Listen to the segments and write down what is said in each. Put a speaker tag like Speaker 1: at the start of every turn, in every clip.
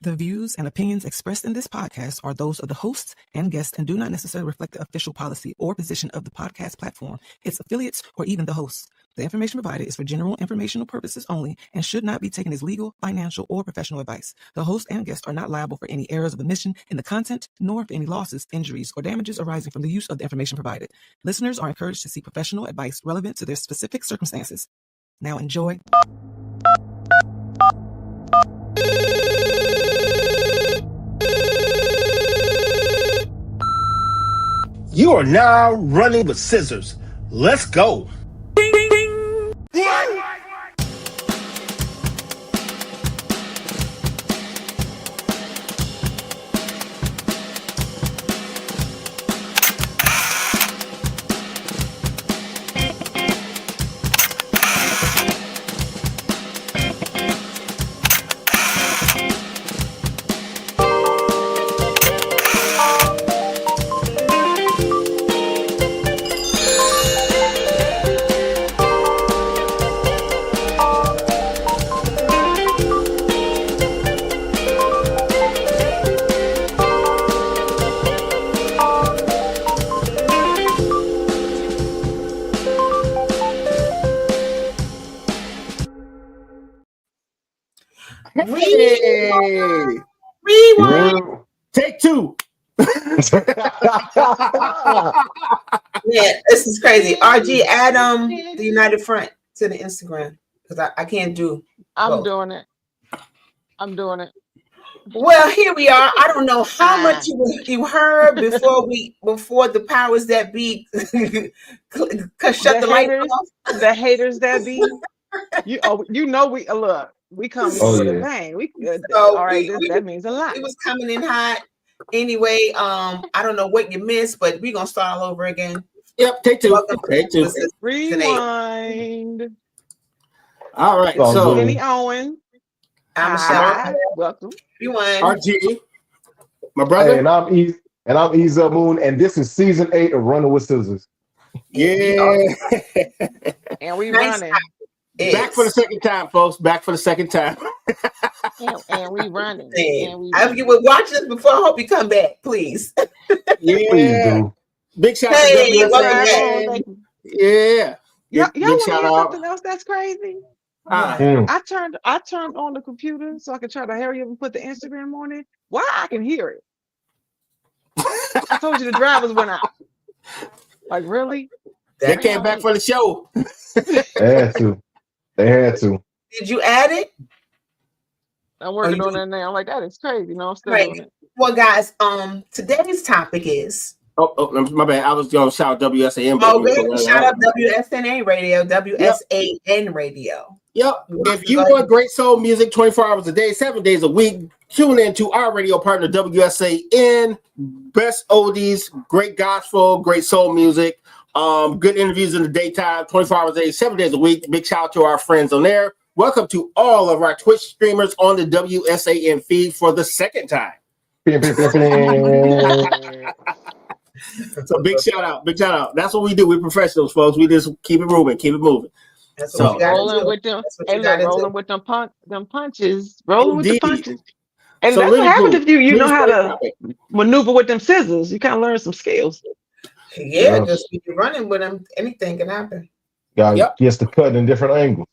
Speaker 1: The views and opinions expressed in this podcast are those of the hosts and guests and do not necessarily reflect the official policy or position of the podcast platform, its affiliates, or even the hosts. The information provided is for general informational purposes only and should not be taken as legal, financial, or professional advice. The host and guests are not liable for any errors of omission in the content, nor for any losses, injuries, or damages arising from the use of the information provided. Listeners are encouraged to seek professional advice relevant to their specific circumstances. Now enjoy.
Speaker 2: You are now running with scissors. Let's go.
Speaker 3: Rewind.
Speaker 2: Take two.
Speaker 3: Yeah, this is crazy. RG, add the United Front to the Instagram because I can't do.
Speaker 4: I'm doing it.
Speaker 3: Well, here we are. I don't know how much you heard before the powers that be shut the light off.
Speaker 4: The haters that be. We look. We come with a bang. All right, that means a lot.
Speaker 3: It was coming in hot. Anyway, I don't know what you missed, but we're gonna start all over again.
Speaker 2: Yep, take two. Take two.
Speaker 4: Rewind.
Speaker 2: All right. So
Speaker 4: Jenny Owen.
Speaker 3: I'm Michelle.
Speaker 4: Welcome.
Speaker 3: Rewind.
Speaker 2: RG. My brother.
Speaker 5: Hey, and I'm Eza Moon, and this is season 8 of Running with Scissors.
Speaker 2: Yeah.
Speaker 4: And we running.
Speaker 2: Back for the second time, folks. Back for the second time.
Speaker 4: and we running.
Speaker 3: If you were watching this before, I hope you come back, please.
Speaker 2: Yeah.
Speaker 5: Please do.
Speaker 2: Big shout out to WSA. Yeah.
Speaker 4: Y'all
Speaker 2: Big
Speaker 4: want to
Speaker 2: shout
Speaker 4: hear
Speaker 2: out.
Speaker 4: something else that's crazy?
Speaker 5: Mm.
Speaker 4: I turned on the computer so I could try to hurry up and put the Instagram on it. Why I can hear it? I told you the drivers went out. Like, really?
Speaker 2: They came back for the show.
Speaker 5: They had to.
Speaker 3: Did you add it?
Speaker 4: I'm working on that now. I'm like, that is crazy. No, I'm still doing it.
Speaker 3: Well, guys, today's topic is.
Speaker 2: Oh, my bad. I was going to shout WSAN.
Speaker 3: Shout out WSNA Radio, WSAN Radio.
Speaker 2: Yep. If you want great soul music 24 hours a day, 7 days a week, tune in to our radio partner, WSAN. Best oldies, great gospel, great soul music, good interviews in the daytime, 24 hours a day, 7 days a week. Big shout out to our friends on there. Welcome to all of our Twitch streamers on the WSAN feed for the second time. So big shout out. That's what we do. We're professionals, folks. We just keep it moving.
Speaker 3: That's what you gotta
Speaker 4: rolling
Speaker 3: do.
Speaker 4: with them,
Speaker 3: Rolling
Speaker 4: with them punches, rolling with the punches. And
Speaker 2: So
Speaker 4: that's
Speaker 2: let
Speaker 4: what
Speaker 2: me
Speaker 4: happens
Speaker 2: do-
Speaker 4: if you know how to
Speaker 2: topic.
Speaker 4: maneuver with them scissors. You kind of learn some skills.
Speaker 3: Yeah, just keep running with them. Anything can happen.
Speaker 5: Gets to cut in different angles.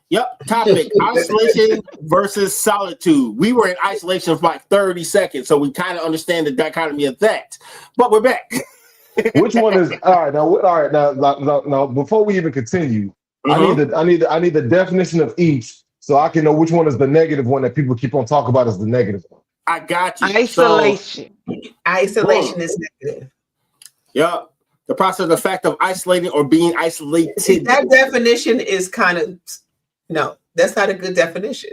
Speaker 2: Yep. Topic: isolation versus solitude. We were in isolation for like 30 seconds, so we kind of understand the dichotomy of that. But we're back.
Speaker 5: Which one is all right? Now, before we even continue, I need the definition of each, so I can know which one is the negative one that people keep on talking about as the negative one.
Speaker 2: I got you.
Speaker 4: Isolation.
Speaker 3: Isolation is negative.
Speaker 2: Yep. The process, the fact of isolating or being isolated.
Speaker 3: See, that definition is kind of no. That's not a good definition.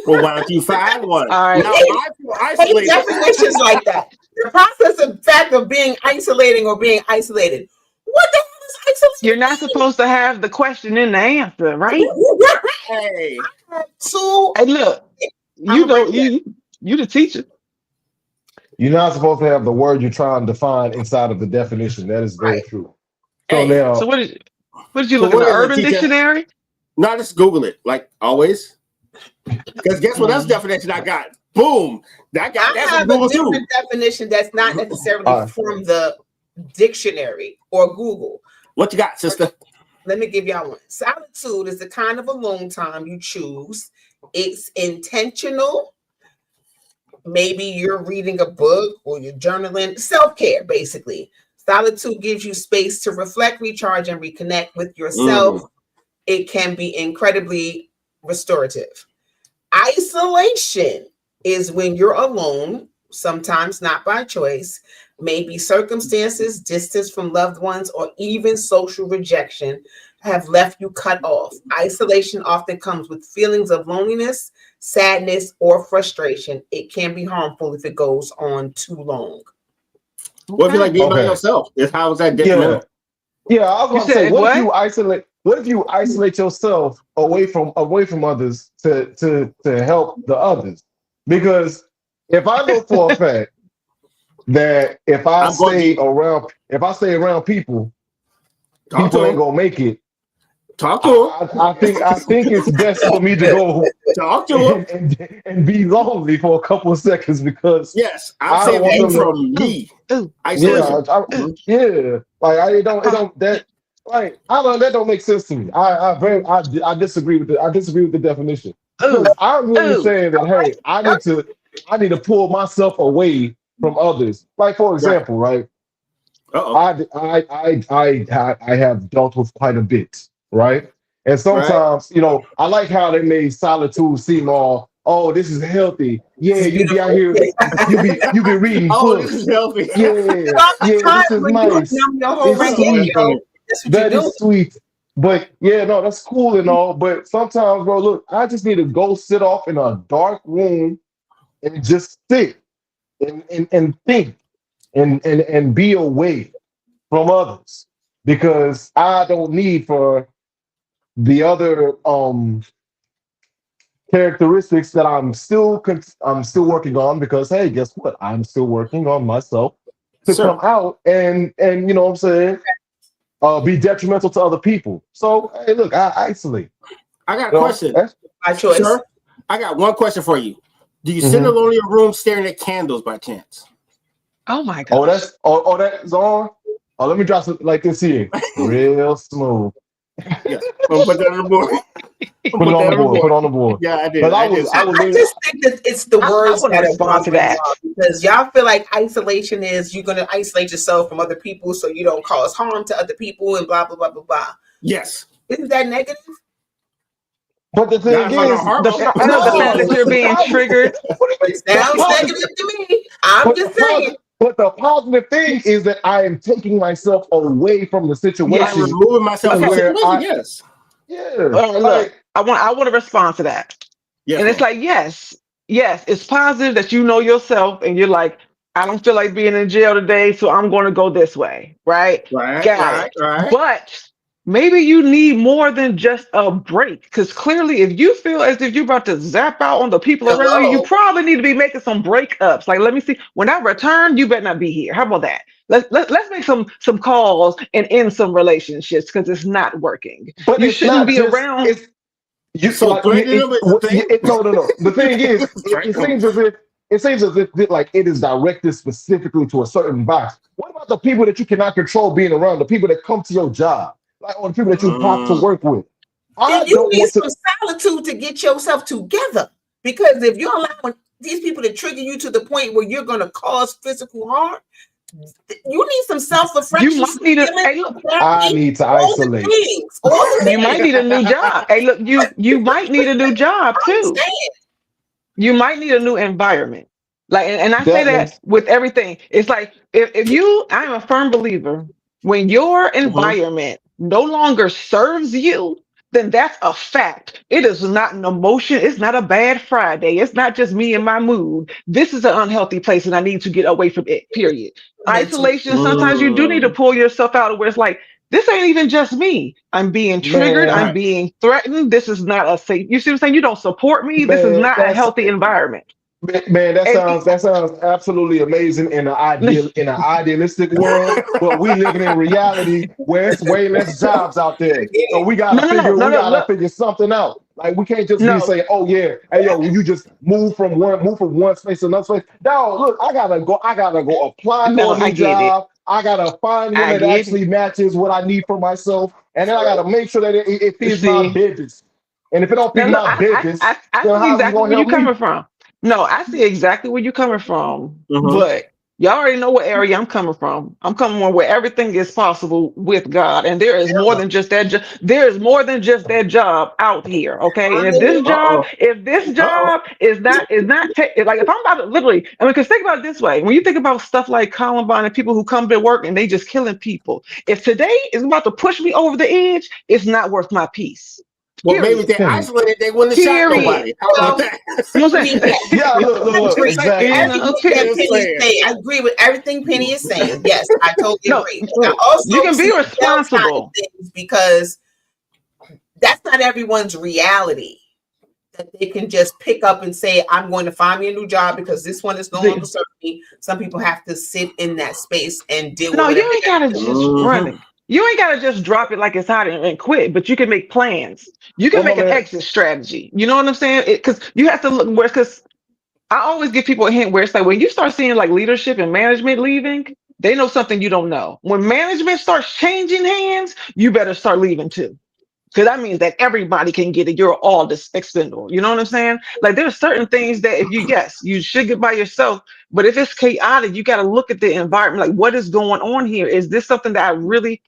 Speaker 2: Well, why don't you find one?
Speaker 4: All right.
Speaker 2: Now, I feel isolated.
Speaker 3: Definitions like that. The process of fact of being isolating or being isolated. What the hell is isolation?
Speaker 4: You're not supposed to have the question and the answer, right?
Speaker 2: Hey.
Speaker 3: So,
Speaker 4: Hey, look, you the teacher.
Speaker 5: You're not supposed to have the word you're trying to define inside of the definition. That is very true. So
Speaker 2: Hey,
Speaker 5: now,
Speaker 4: So what did you look at the Urban Dictionary?
Speaker 2: No, just Google it, like always. Because guess what else definition I got? Boom. That's
Speaker 3: I have
Speaker 2: Google
Speaker 3: a different
Speaker 2: too.
Speaker 3: definition that's not necessarily from the dictionary or Google.
Speaker 2: What you got, sister?
Speaker 3: Let me give y'all one. Solitude is the kind of alone time you choose. It's intentional. Maybe you're reading a book or you're journaling. Self-care, basically. Solitude gives you space to reflect, recharge, and reconnect with yourself. It can be incredibly restorative. Isolation is when you're alone, sometimes not by choice, maybe circumstances, distance from loved ones, or even social rejection have left you cut off. Isolation often comes with feelings of loneliness, sadness, or frustration. It can be harmful if it goes on too long.
Speaker 2: What if you like being by yourself? How is that detrimental?
Speaker 5: Yeah, I was going to say, what if you isolate yourself away from others to help the others? Because if I know for a fact that if I stay around people, people ain't gonna make it.
Speaker 2: Talk to him.
Speaker 5: I think it's best for me to go
Speaker 2: talk to him
Speaker 5: and be lonely for a couple of seconds because
Speaker 2: I'm saying that from me. Isolation.
Speaker 5: Like I don't that. Like that don't make sense to me. I disagree with the definition. Because I'm really saying that hey, I need to pull myself away from others. Like for example, right? I have dealt with quite a bit, right? And sometimes, I like how they made solitude seem all, oh, this is healthy. Yeah, you be out here, you be reading books.
Speaker 2: This is healthy.
Speaker 5: Yeah, this is nice. It's sweet. That is sweet. But no, that's cool and all. But sometimes, bro, look, I just need to go sit off in a dark room and just sit and think and be away from others because I don't need for the other characteristics that I'm still working on because hey, guess what? I'm still working on myself to come out and you know what I'm saying, be detrimental to other people. So hey, look, I isolate.
Speaker 2: I got a question.
Speaker 3: My choice.
Speaker 2: Sir, I got one question for you. Do you sit alone in your room staring at candles by chance?
Speaker 4: Oh my god.
Speaker 5: That's on. Oh, let me drop something like this here. Real smooth.
Speaker 2: Yeah. Put that on the board.
Speaker 5: Put it on the board.
Speaker 2: Yeah, I did.
Speaker 3: I just think that it's the words that
Speaker 4: respond to that
Speaker 3: because y'all feel like isolation is you're going to isolate yourself from other people so you don't cause harm to other people and blah blah blah blah blah.
Speaker 2: Yes.
Speaker 3: Isn't that negative?
Speaker 5: But the thing is,
Speaker 4: the fact that you're being triggered.
Speaker 3: It sounds negative to me. I'm just saying.
Speaker 5: But the positive thing is that I am taking myself away from the situation.
Speaker 2: I'm removing myself from the situation. Yes.
Speaker 5: Yeah.
Speaker 4: Look, I want to respond to that. Yes, and it's like, yes, it's positive that you know yourself and you're like, I don't feel like being in jail today, so I'm going to go this way. Right.
Speaker 2: Right.
Speaker 4: But maybe you need more than just a break. Because clearly, if you feel as if you're about to zap out on the people around you, you probably need to be making some breakups. Like, let me see. When I return, you better not be here. How about that? Let's make some calls and end some relationships because it's not working.
Speaker 5: But
Speaker 4: you shouldn't be around.
Speaker 5: No. The thing is, it seems as if like it is directed specifically to a certain box. What about the people that you cannot control being around? The people that come to your job, like or the people that you have to work with.
Speaker 3: You need some solitude to get yourself together because if you're allowing these people to trigger you to the point where you're going to cause physical harm, you need some self-reflection.
Speaker 4: You might need
Speaker 5: I need to isolate.
Speaker 4: You might need a new job. Hey, look, you might need a new job too. You might need a new environment. Like, and I say that with everything. It's like I'm a firm believer when your environment no longer serves you, then that's a fact. It is not an emotion. It's not a bad Friday. It's not just me and my mood. This is an unhealthy place and I need to get away from it, period. Isolation, sometimes you do need to pull yourself out where it's like, this ain't even just me. I'm being triggered. I'm being threatened. This is not a safe. You see what I'm saying? You don't support me. This is not a healthy environment.
Speaker 5: Man, that sounds absolutely amazing in an idealistic world, but we living in reality where it's way less jobs out there. So we gotta figure something out. Like we can't just be saying, "Oh yeah, hey yo, you just move from one space to another space." No, look, I gotta go apply for a new job. I gotta find one that actually matches what I need for myself, and then I gotta make sure that it feeds my business. And if it don't feed my business,
Speaker 4: I
Speaker 5: then
Speaker 4: see
Speaker 5: how's it
Speaker 4: exactly
Speaker 5: gonna
Speaker 4: where you're
Speaker 5: help me?
Speaker 4: coming from. No, I see exactly where you're coming from,
Speaker 2: Mhm.
Speaker 4: but y'all already know what area I'm coming from. I'm coming from where everything is possible with God, and there is more than just that. There is more than just that job out here. Okay, and if this job, is not like if I'm about to literally, I mean, because think about it this way: when you think about stuff like Columbine and people who come to work and they just killing people, if today is about to push me over the edge, it's not worth my peace.
Speaker 2: Well, maybe if they isolated, they wouldn't have shot nobody. How about that?
Speaker 4: You know what I'm saying?
Speaker 5: Yeah, look, exactly.
Speaker 3: I agree with everything Penny is saying. Yes, I totally agree. I also
Speaker 4: you can be responsible
Speaker 3: because that's not everyone's reality. That they can just pick up and say, "I'm going to find me a new job because this one is no longer serving me." Some people have to sit in that space and deal with it.
Speaker 4: You ain't gotta just run it. You ain't gotta just drop it like it's hot and quit, but you can make plans. You can make an exit strategy. You know what I'm saying? Because you have to look where. Because I always give people a hint where it's like when you start seeing like leadership and management leaving, they know something you don't know. When management starts changing hands, you better start leaving too. Because that means that everybody can get it. You're all expendable. You know what I'm saying? Like there's certain things that if you should get by yourself. But if it's chaotic, you got to look at the environment. Like what is going on here? Is this something that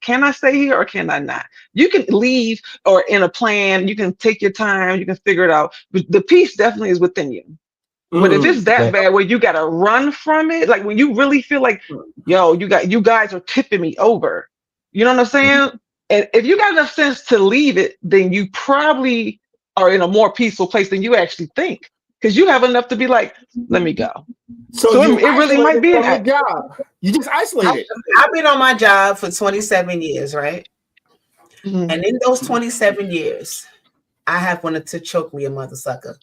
Speaker 4: can I stay here or can I not? You can leave or in a plan. You can take your time. You can figure it out. But the peace definitely is within you. But if it's that bad where you got to run from it, like when you really feel like, yo, you guys are tipping me over. You know what I'm saying? And if you got enough sense to leave it, then you probably are in a more peaceful place than you actually think. Because you have enough to be like, let me go.
Speaker 2: So
Speaker 4: it really might be
Speaker 2: a job. You just isolated.
Speaker 3: I've been on my job for 27 years, right? Mm-hmm. And in those 27 years, I have wanted to choke me a mother sucker.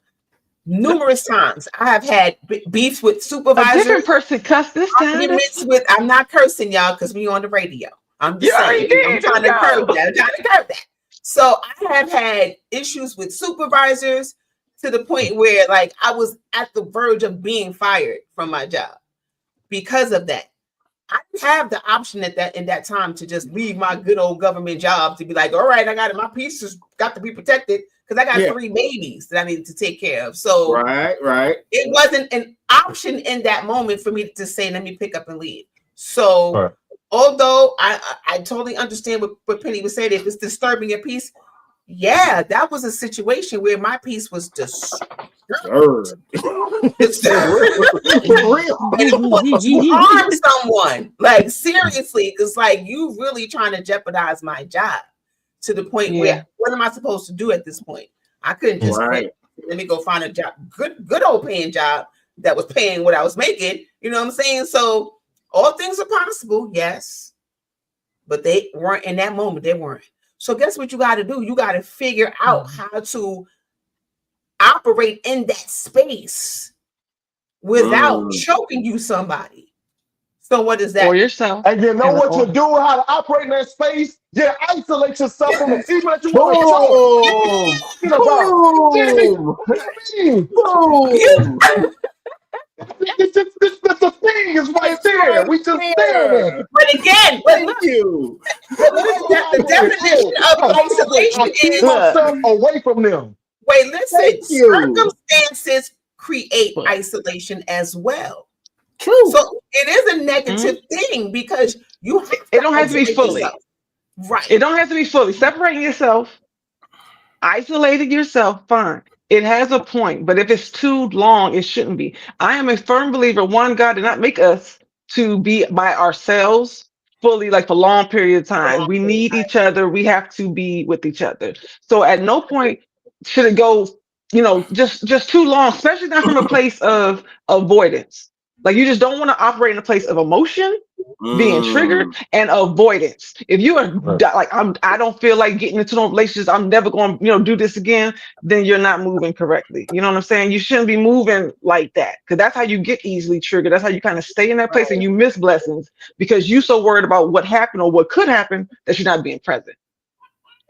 Speaker 3: Numerous times. I have had beefs with supervisors.
Speaker 4: A different person cussed this time.
Speaker 3: I'm not cursing y'all because we on the radio. I'm just saying. I'm trying to curb that. So I have had issues with supervisors to the point where like I was at the verge of being fired from my job because of that. I didn't have the option in that time to just leave my good old government job to be like, all right, I got it. My piece has got to be protected because I got 3 babies that I needed to take care of. So
Speaker 2: right.
Speaker 3: It wasn't an option in that moment for me to say, let me pick up and leave. So although I totally understand what Penny was saying, if it's disturbing your peace, yeah, that was a situation where my peace was disturbed. To harm someone, like seriously, because like you really trying to jeopardize my job to the point where what am I supposed to do at this point? I couldn't just quit. Let me go find a job, good old paying job that was paying what I was making. You know what I'm saying? So all things are possible, yes, but they weren't in that moment. They weren't. So guess what you got to do? You got to figure out how to operate in that space without choking you somebody. So what is that?
Speaker 4: Or yourself.
Speaker 5: And you know what to do, how to operate in that space? You isolate yourself from the people that you want to choke. The thing is right there. We just staring at it.
Speaker 3: But again, the definition of isolation is
Speaker 5: myself away from them.
Speaker 3: Wait, listen. Circumstances create isolation as well.
Speaker 2: True.
Speaker 3: So it is a negative thing because
Speaker 4: it don't have to be fully.
Speaker 3: Right.
Speaker 4: It don't have to be fully. Separating yourself, isolating yourself, fine. It has a point, but if it's too long, it shouldn't be. I am a firm believer, one, God did not make us to be by ourselves fully, like for long period of time. We need each other. We have to be with each other. So at no point should it go, just too long, especially not from a place of avoidance. Like you just don't want to operate in a place of emotion. being triggered, and avoidance. If you are like, I don't feel like getting into no relationships, I'm never going to, do this again, then you're not moving correctly. You know what I'm saying? You shouldn't be moving like that, because that's how you get easily triggered. That's how you kind of stay in that place and you miss blessings because you're so worried about what happened or what could happen that you're not being present.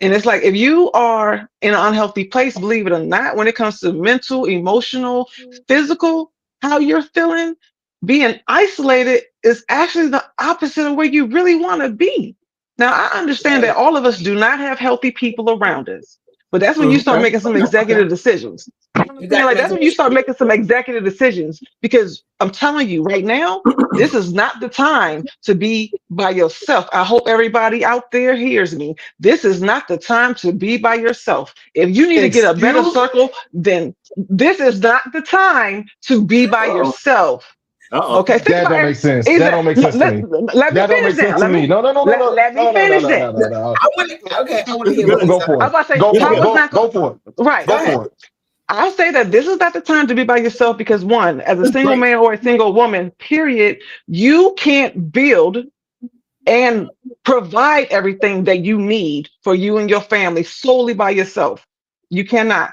Speaker 4: And it's like, if you are in an unhealthy place, believe it or not, when it comes to mental, emotional, physical, how you're feeling, being isolated is actually the opposite of where you really want to be. Now, I understand that all of us do not have healthy people around us, but that's when you start making some executive decisions. That's when you start making some executive decisions, because I'm telling you right now, this is not the time to be by yourself. I hope everybody out there hears me. This is not the time to be by yourself. If you need to get a better circle, then this is not the time to be by yourself. Okay,
Speaker 5: that don't make sense. That don't make sense to me.
Speaker 4: Let me finish that. Let me finish that.
Speaker 3: I want to hear what
Speaker 5: go for it.
Speaker 4: I was about to say,
Speaker 5: go for it.
Speaker 4: Right.
Speaker 5: Go for it.
Speaker 4: I say that this is not the time to be by yourself because, one, as a single man or a single woman, period, you can't build and provide everything that you need for you and your family solely by yourself. You cannot.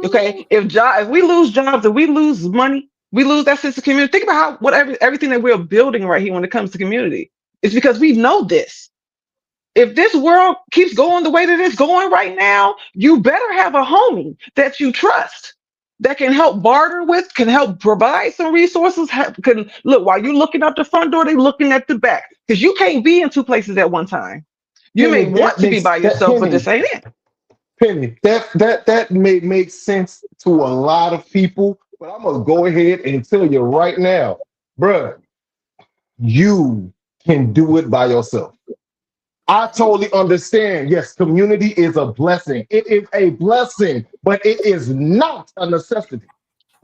Speaker 4: Okay, if we lose jobs, if we lose money, we lose that sense of community. Think about everything that we're building right here when it comes to community. It's because we know this. If this world keeps going the way that it's going right now, you better have a homie that you trust, that can help barter with, can help provide some resources, can look while you're looking out the front door, they looking at the back. Because you can't be in two places at one time. You may want to be by yourself, but this ain't it.
Speaker 5: Penny, that may make sense to a lot of people, but I'm gonna go ahead and tell you right now, bruh, you can do it by yourself. I totally understand. Yes, community is a blessing. It is a blessing, but it is not a necessity.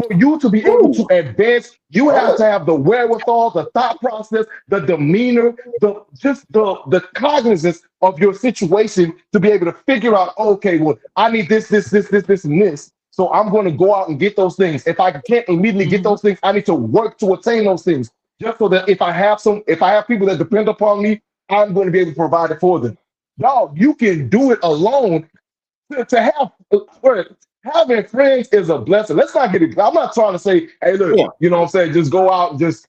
Speaker 5: For you to be able to advance, you have to have the wherewithal, the thought process, the demeanor, the cognizance of your situation to be able to figure out, okay, well, I need this, and this. So I'm going to go out and get those things. If I can't immediately get those things, I need to work to attain those things. Just so that if I have people that depend upon me, I'm going to be able to provide it for them. Dog, you can do it alone. To have having friends is a blessing. Let's not get it. I'm not trying to say, hey, look, you know what I'm saying? Just go out, just,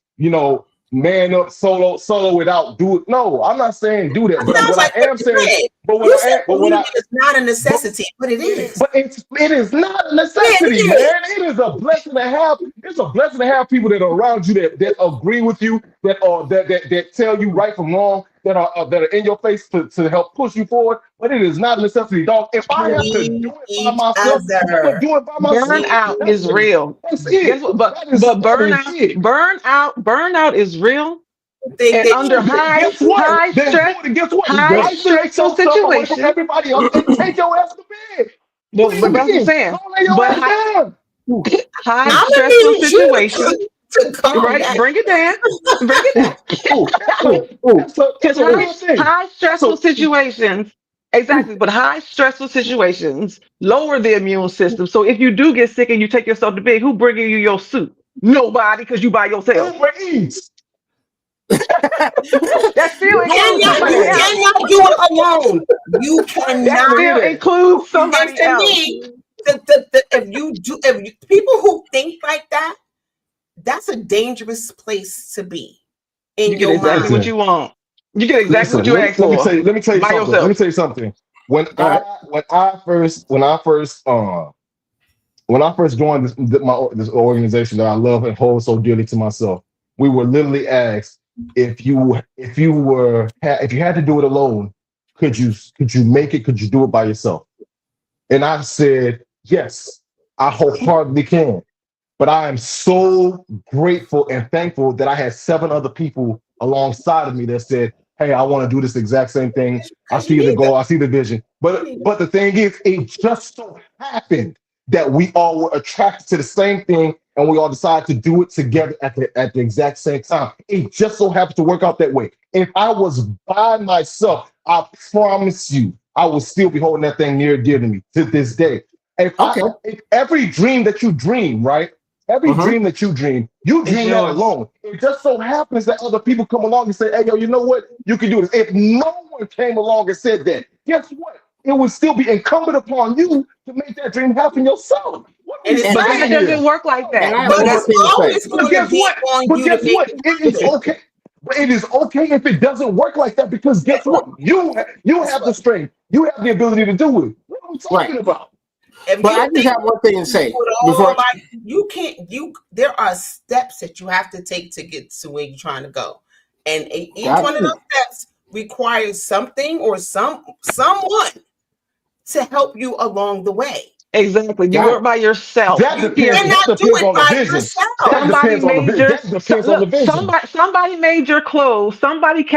Speaker 5: man up solo without do it. No, I'm not saying do that. But what I am saying,
Speaker 3: it's not a necessity, but it is.
Speaker 5: But it is not a necessity, man. It is a blessing to have. It's a blessing to have people that are around you that agree with you, that tell you right from wrong, that are in your face to help push you forward. But it is not a necessity, dog. If I have to do it by myself, I'm gonna do it by myself.
Speaker 4: Burnout is real. Guess what? But burnout is real. And under high stressful situations,
Speaker 5: everybody else and take your ass to bed.
Speaker 4: But that's what I'm saying. But high stressful situations. Right, bring it down. Because high stressful situations, exactly. But high stressful situations lower the immune system. So if you do get sick and you take yourself to bed, who bringing you your soup? Nobody, because you by yourself. That still includes somebody else.
Speaker 3: You cannot do it alone. You cannot.
Speaker 4: That still includes somebody else.
Speaker 3: If people who think like that, that's a dangerous place to be.
Speaker 4: You get exactly what you want. You get exactly what you asked for.
Speaker 5: Let me tell you something. Let me tell you something. When I first joined this organization that I love and hold so dearly to myself, we were literally asked, if you had to do it alone, could you make it? Could you do it by yourself? And I said, yes, I wholeheartedly can. But I am so grateful and thankful that I had 7 other people alongside of me that said, hey, I want to do this exact same thing. I see the goal, I see the vision. But the thing is, it just so happened that we all were attracted to the same thing and we all decided to do it together at the exact same time. It just so happened to work out that way. If I was by myself, I promise you, I would still be holding that thing near and dear to me to this day. If every dream that you dream, right? Every dream that you dream that
Speaker 4: yours.
Speaker 5: alone. It just so happens that other people come along and say, hey, yo, you know what? You can do this. If no one came along and said that, guess what? It would still be incumbent upon you to make that dream happen yourself.
Speaker 3: And it's
Speaker 4: But it doesn't work like that.
Speaker 2: And I have
Speaker 3: But
Speaker 2: one more
Speaker 3: it's
Speaker 2: thing to say.
Speaker 3: always
Speaker 5: But
Speaker 3: going
Speaker 5: guess
Speaker 3: to be
Speaker 5: what?
Speaker 3: on
Speaker 5: But
Speaker 3: you
Speaker 5: guess
Speaker 3: to make
Speaker 5: what?
Speaker 3: it
Speaker 5: It is
Speaker 3: happen.
Speaker 5: okay. But it is okay if it doesn't work like that, because guess what? You have the strength. You have the ability to do it. What are we talking about?
Speaker 3: If
Speaker 2: But
Speaker 3: you
Speaker 2: I just
Speaker 3: think
Speaker 2: have one thing to say
Speaker 3: you put
Speaker 2: before.
Speaker 3: all like you can't. There are steps that you have to take to get to where you're trying to go, and each one of those steps requires something or someone to help you along the way.
Speaker 4: Exactly. You work by yourself.
Speaker 5: That depends.
Speaker 3: You cannot do it by yourself.
Speaker 4: Somebody made your
Speaker 5: vision.
Speaker 4: Somebody made your clothes. Somebody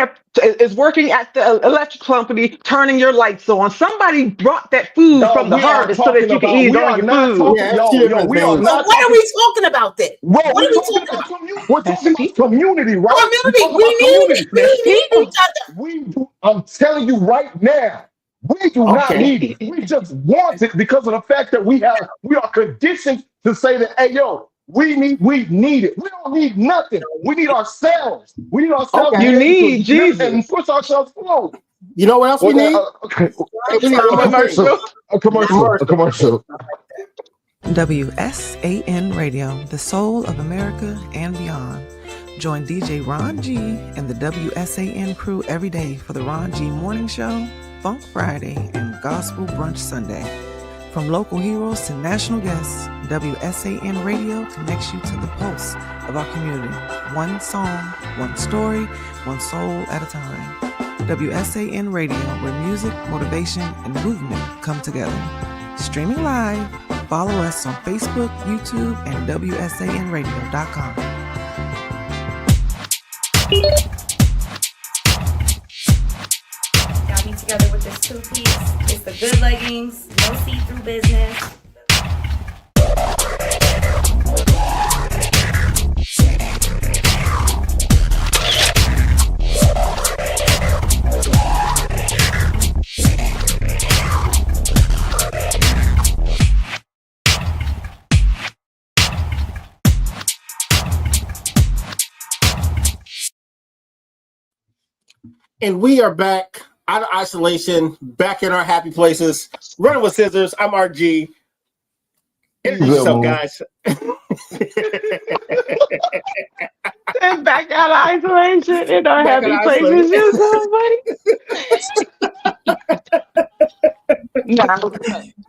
Speaker 4: is working at the electric company, turning your lights on. Somebody brought that food from the harvest so that you can eat it on your food.
Speaker 5: We are not.
Speaker 3: What are we talking about then?
Speaker 5: Well,
Speaker 3: What are we talking about?
Speaker 5: We're talking about community, right?
Speaker 3: Community. We need each other.
Speaker 5: I'm telling you right now, we do not need it. We just want it because of the fact that we are conditioned to say that, hey, yo, we need it. We don't need nothing. We need ourselves. We need ourselves.
Speaker 4: You need Jesus
Speaker 5: and push ourselves forward.
Speaker 2: You know what else we need?
Speaker 5: A commercial.
Speaker 1: WSAN Radio, the soul of America and beyond. Join DJ Ron G and the WSAN crew every day for the Ron G Morning Show, Funk Friday, and Gospel Brunch Sunday. From local heroes to national guests, WSAN Radio connects you to the pulse of our community. One song, one story, one soul at a time. WSAN Radio, where music, motivation, and movement come together. Streaming live, follow us on Facebook, YouTube, and WSANradio.com.
Speaker 6: Got me together with this two-piece. It's the good leggings, no see-through business.
Speaker 2: And we are back out of isolation, back in our happy places. Running with scissors. I'm RG. Introduce yourself, guys.
Speaker 4: And back out of isolation in our happy places. You're so funny. Now,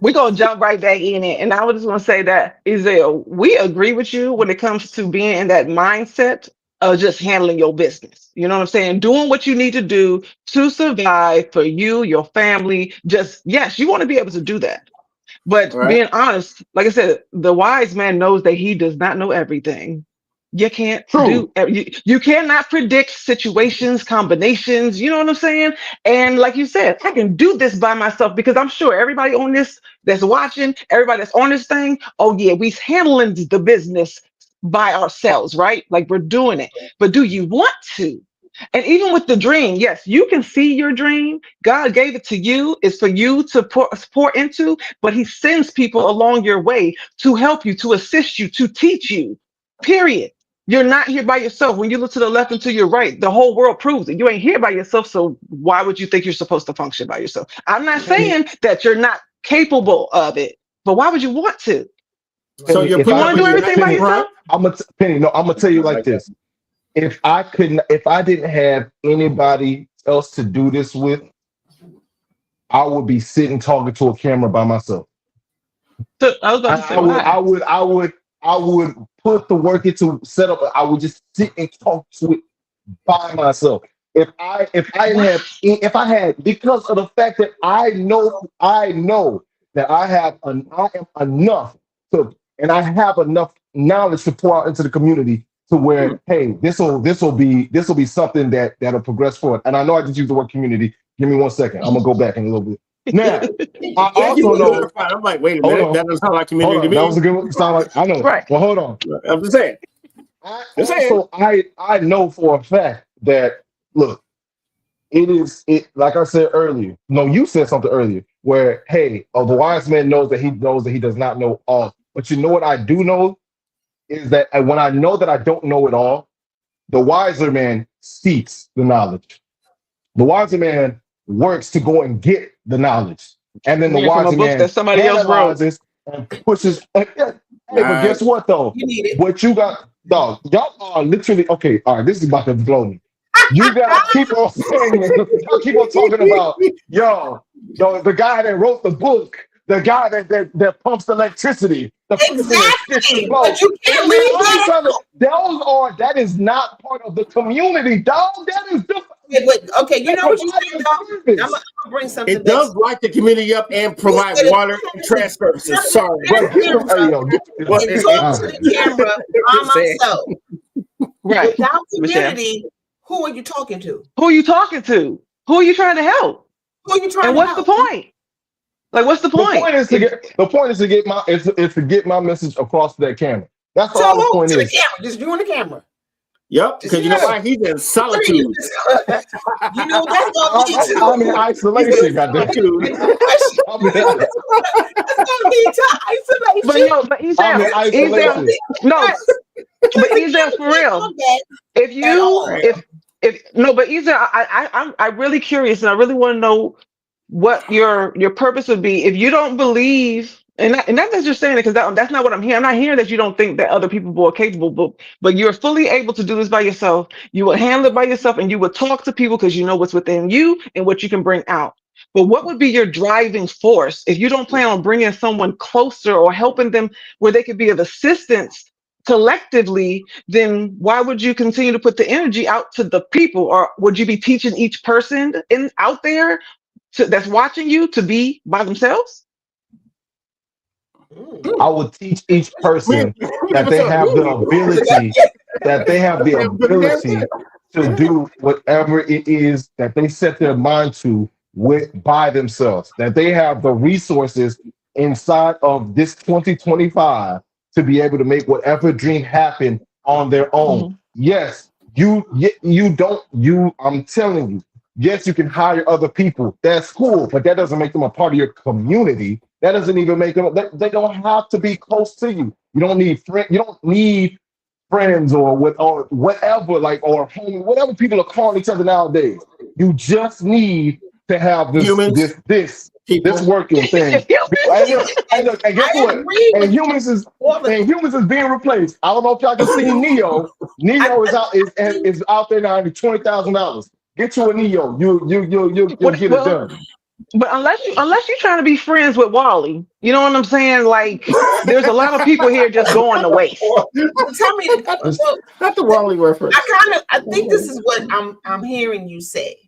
Speaker 4: we're going to jump right back in it. And I was just going to say that, Ezell, we agree with you when it comes to being in that mindset of just handling your business. You know what I'm saying? Doing what you need to do to survive for you, your family. Just, yes, you want to be able to do that. But being honest, like I said, the wise man knows that he does not know everything. You can't you cannot predict situations, combinations, you know what I'm saying? And like you said, I can do this by myself because I'm sure everybody on this that's watching, everybody that's on this thing, oh yeah, we're handling the business by ourselves, right? Like we're doing it. But do you want to? And even with the dream, yes, you can see your dream. God gave it to you. It's for you to pour into, but he sends people along your way to help you, to assist you, to teach you, period. You're not here by yourself. When you look to the left and to your right, the whole world proves it. You ain't here by yourself. So why would you think you're supposed to function by yourself? I'm not saying that you're not capable of it, but why would you want to?
Speaker 2: So you
Speaker 4: want to do everything by yourself?
Speaker 5: I'm gonna tell you like this. If I didn't have anybody else to do this with, I would be sitting talking to a camera by myself.
Speaker 4: So I was about to say,
Speaker 5: I would put the work into set up. I would just sit and talk to it by myself. If I had, because of the fact that I know that I am enough to, and I have enough knowledge to pour out into the community to where, hey, this will be something that'll progress forward. And I know I just used the word community. Give me 1 second. I'm gonna go back in a little bit. Now, I also know.
Speaker 2: I'm like, wait a minute. That doesn't sound like community to me.
Speaker 5: That was a good one. Sound like I know.
Speaker 4: Right.
Speaker 5: Well, hold on.
Speaker 2: I'm just saying.
Speaker 5: I know for a fact that look, it like I said earlier. No, you said something earlier where, hey, the wise man knows that he does not know all. But you know what I do know is that when I know that I don't know it all, the wiser man seeks the knowledge. The wiser man works to go and get the knowledge. And then the
Speaker 4: Reading from a
Speaker 5: wiser
Speaker 4: book
Speaker 5: man
Speaker 4: that somebody else wrote.
Speaker 5: analyzes and pushes. Hey, but guess what though?
Speaker 3: You need it.
Speaker 5: What you got, dog, y'all are literally okay. All right, this is about to blow me. You gotta keep on saying, y'all keep on talking about, yo, the guy that wrote the book, the guy that pumps the electricity, the
Speaker 3: exactly. But you can't leave that.
Speaker 5: that is not part of the community, dog. That is different.
Speaker 3: Okay, you know what you said, though? I'm gonna bring something.
Speaker 2: It does light the community up and provide water and trash services. Sorry,
Speaker 5: but
Speaker 3: and talk to the camera by myself.
Speaker 4: Right.
Speaker 3: Without community, who are you talking to?
Speaker 4: Who are you talking to? Who are you trying to help?
Speaker 3: Who are you trying
Speaker 4: and
Speaker 3: to
Speaker 4: what's
Speaker 3: help?
Speaker 4: the point? Like, what's the point?
Speaker 5: The point is to get my message across to that camera. That's all the point is.
Speaker 3: Camera. Just you on the camera.
Speaker 2: Yep, because you know why? He's in solitude.
Speaker 3: You know that's gonna lead to.
Speaker 5: I'm in isolation, goddamn.
Speaker 3: That's gonna lead to isolation.
Speaker 4: But Ezel, no, but Ezel, for real. If Ezel, I'm really curious, and I really want to know what your purpose would be if you don't believe. And not that you're saying it because that's not what I'm hearing. I'm not hearing that you don't think that other people are capable, but you're fully able to do this by yourself. You will handle it by yourself, and you will talk to people because you know what's within you and what you can bring out. But what would be your driving force if you don't plan on bringing someone closer or helping them where they could be of assistance collectively? Then why would you continue to put the energy out to the people, or would you be teaching each person out there that's watching you to be by themselves?
Speaker 5: I would teach each person that they have the ability to do whatever it is that they set their mind to by themselves, that they have the resources inside of this 2025 to be able to make whatever dream happen on their own. Yes, I'm telling you, yes, you can hire other people. That's cool, but that doesn't make them a part of your community. That doesn't even make them. They don't have to be close to you. You don't need friends. You don't need friends or whatever, like, or homie, whatever people are calling each other nowadays. You just need to have this working thing. And guess what? And humans is being replaced. I don't know if y'all can see Neo. Neo is out there now at $20,000. Get you a Neo. You'll get it done.
Speaker 4: But unless you're trying to be friends with Wally, you know what I'm saying? Like, there's a lot of people here just going to waste.
Speaker 3: Tell me,
Speaker 2: not the Wally reference.
Speaker 3: I think this is what I'm hearing you say.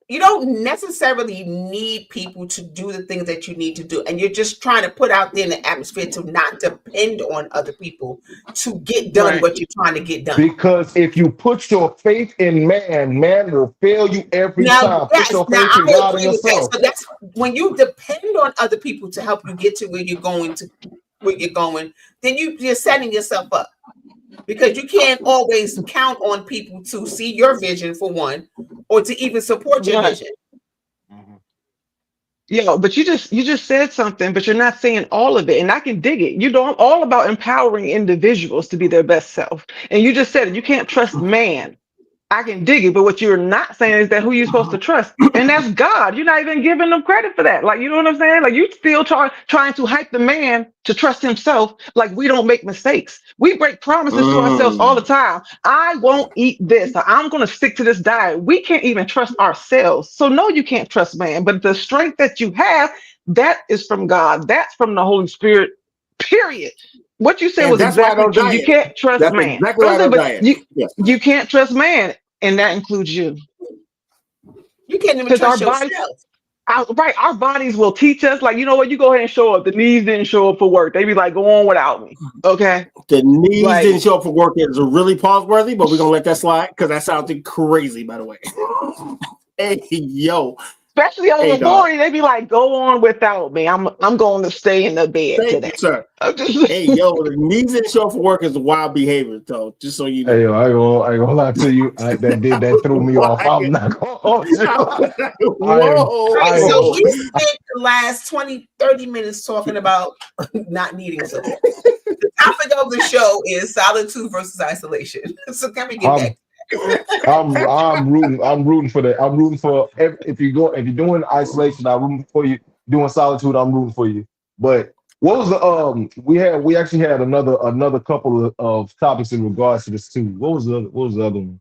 Speaker 3: You don't necessarily need people to do the things that you need to do. And you're just trying to put out there in the atmosphere to not depend on other people to get done what you're trying to get done.
Speaker 5: Because if you put your faith in man will fail you every time. Put your faith in God and yourself.
Speaker 3: So that's when you depend on other people to help you get to where you're going, then you're setting yourself up. Because you can't always count on people to see your vision, for one, or to even support your vision.
Speaker 4: Yeah, but you just said something, but you're not saying all of it, and I can dig it. You know, I'm all about empowering individuals to be their best self, and you just said it. You can't trust man. I can dig it, but what you're not saying is that who you're supposed to trust, and that's God. You're not even giving them credit for that. Like, you know what I'm saying? Like, you still trying to hype the man to trust himself. Like, we don't make mistakes. We break promises to ourselves all the time. I won't eat this. Or I'm going to stick to this diet. We can't even trust ourselves. So no, you can't trust man. But the strength that you have, that is from God. That's from the Holy Spirit. Period. What you said was exactly true. You can't trust man. Exactly you can't trust man. And that includes you.
Speaker 3: You can't even trust yourself.
Speaker 4: Our bodies will teach us, like, you know what, you go ahead and show up. The knees didn't show up for work. They be like, go on without me. Okay.
Speaker 2: The knees didn't show up for work is really pause-worthy, but we're going to let that slide because that sounded crazy, by the way. Hey, yo.
Speaker 4: Especially on
Speaker 2: Hey,
Speaker 4: the
Speaker 2: dog.
Speaker 4: morning, they be like, "Go on without me. I'm going to stay in the bed
Speaker 2: Thank you,
Speaker 4: today."
Speaker 2: sir.
Speaker 4: I'm just
Speaker 2: Hey, yo, the needs and show for work is wild behavior, though. Just so you know.
Speaker 5: Hey, yo, I ain't gonna lie to you. That threw me off. I'm not gonna hold you.
Speaker 2: Whoa.
Speaker 3: Right, so
Speaker 5: I
Speaker 3: we spent the last 20, 30 minutes talking about not needing support. The topic of the show is solitude versus isolation. So can we get back?
Speaker 5: I'm rooting for that. I'm rooting for if you're doing isolation, I'm rooting for you. Doing solitude, I'm rooting for you. But what was the we actually had another couple of topics in regards to this too. What was the other one?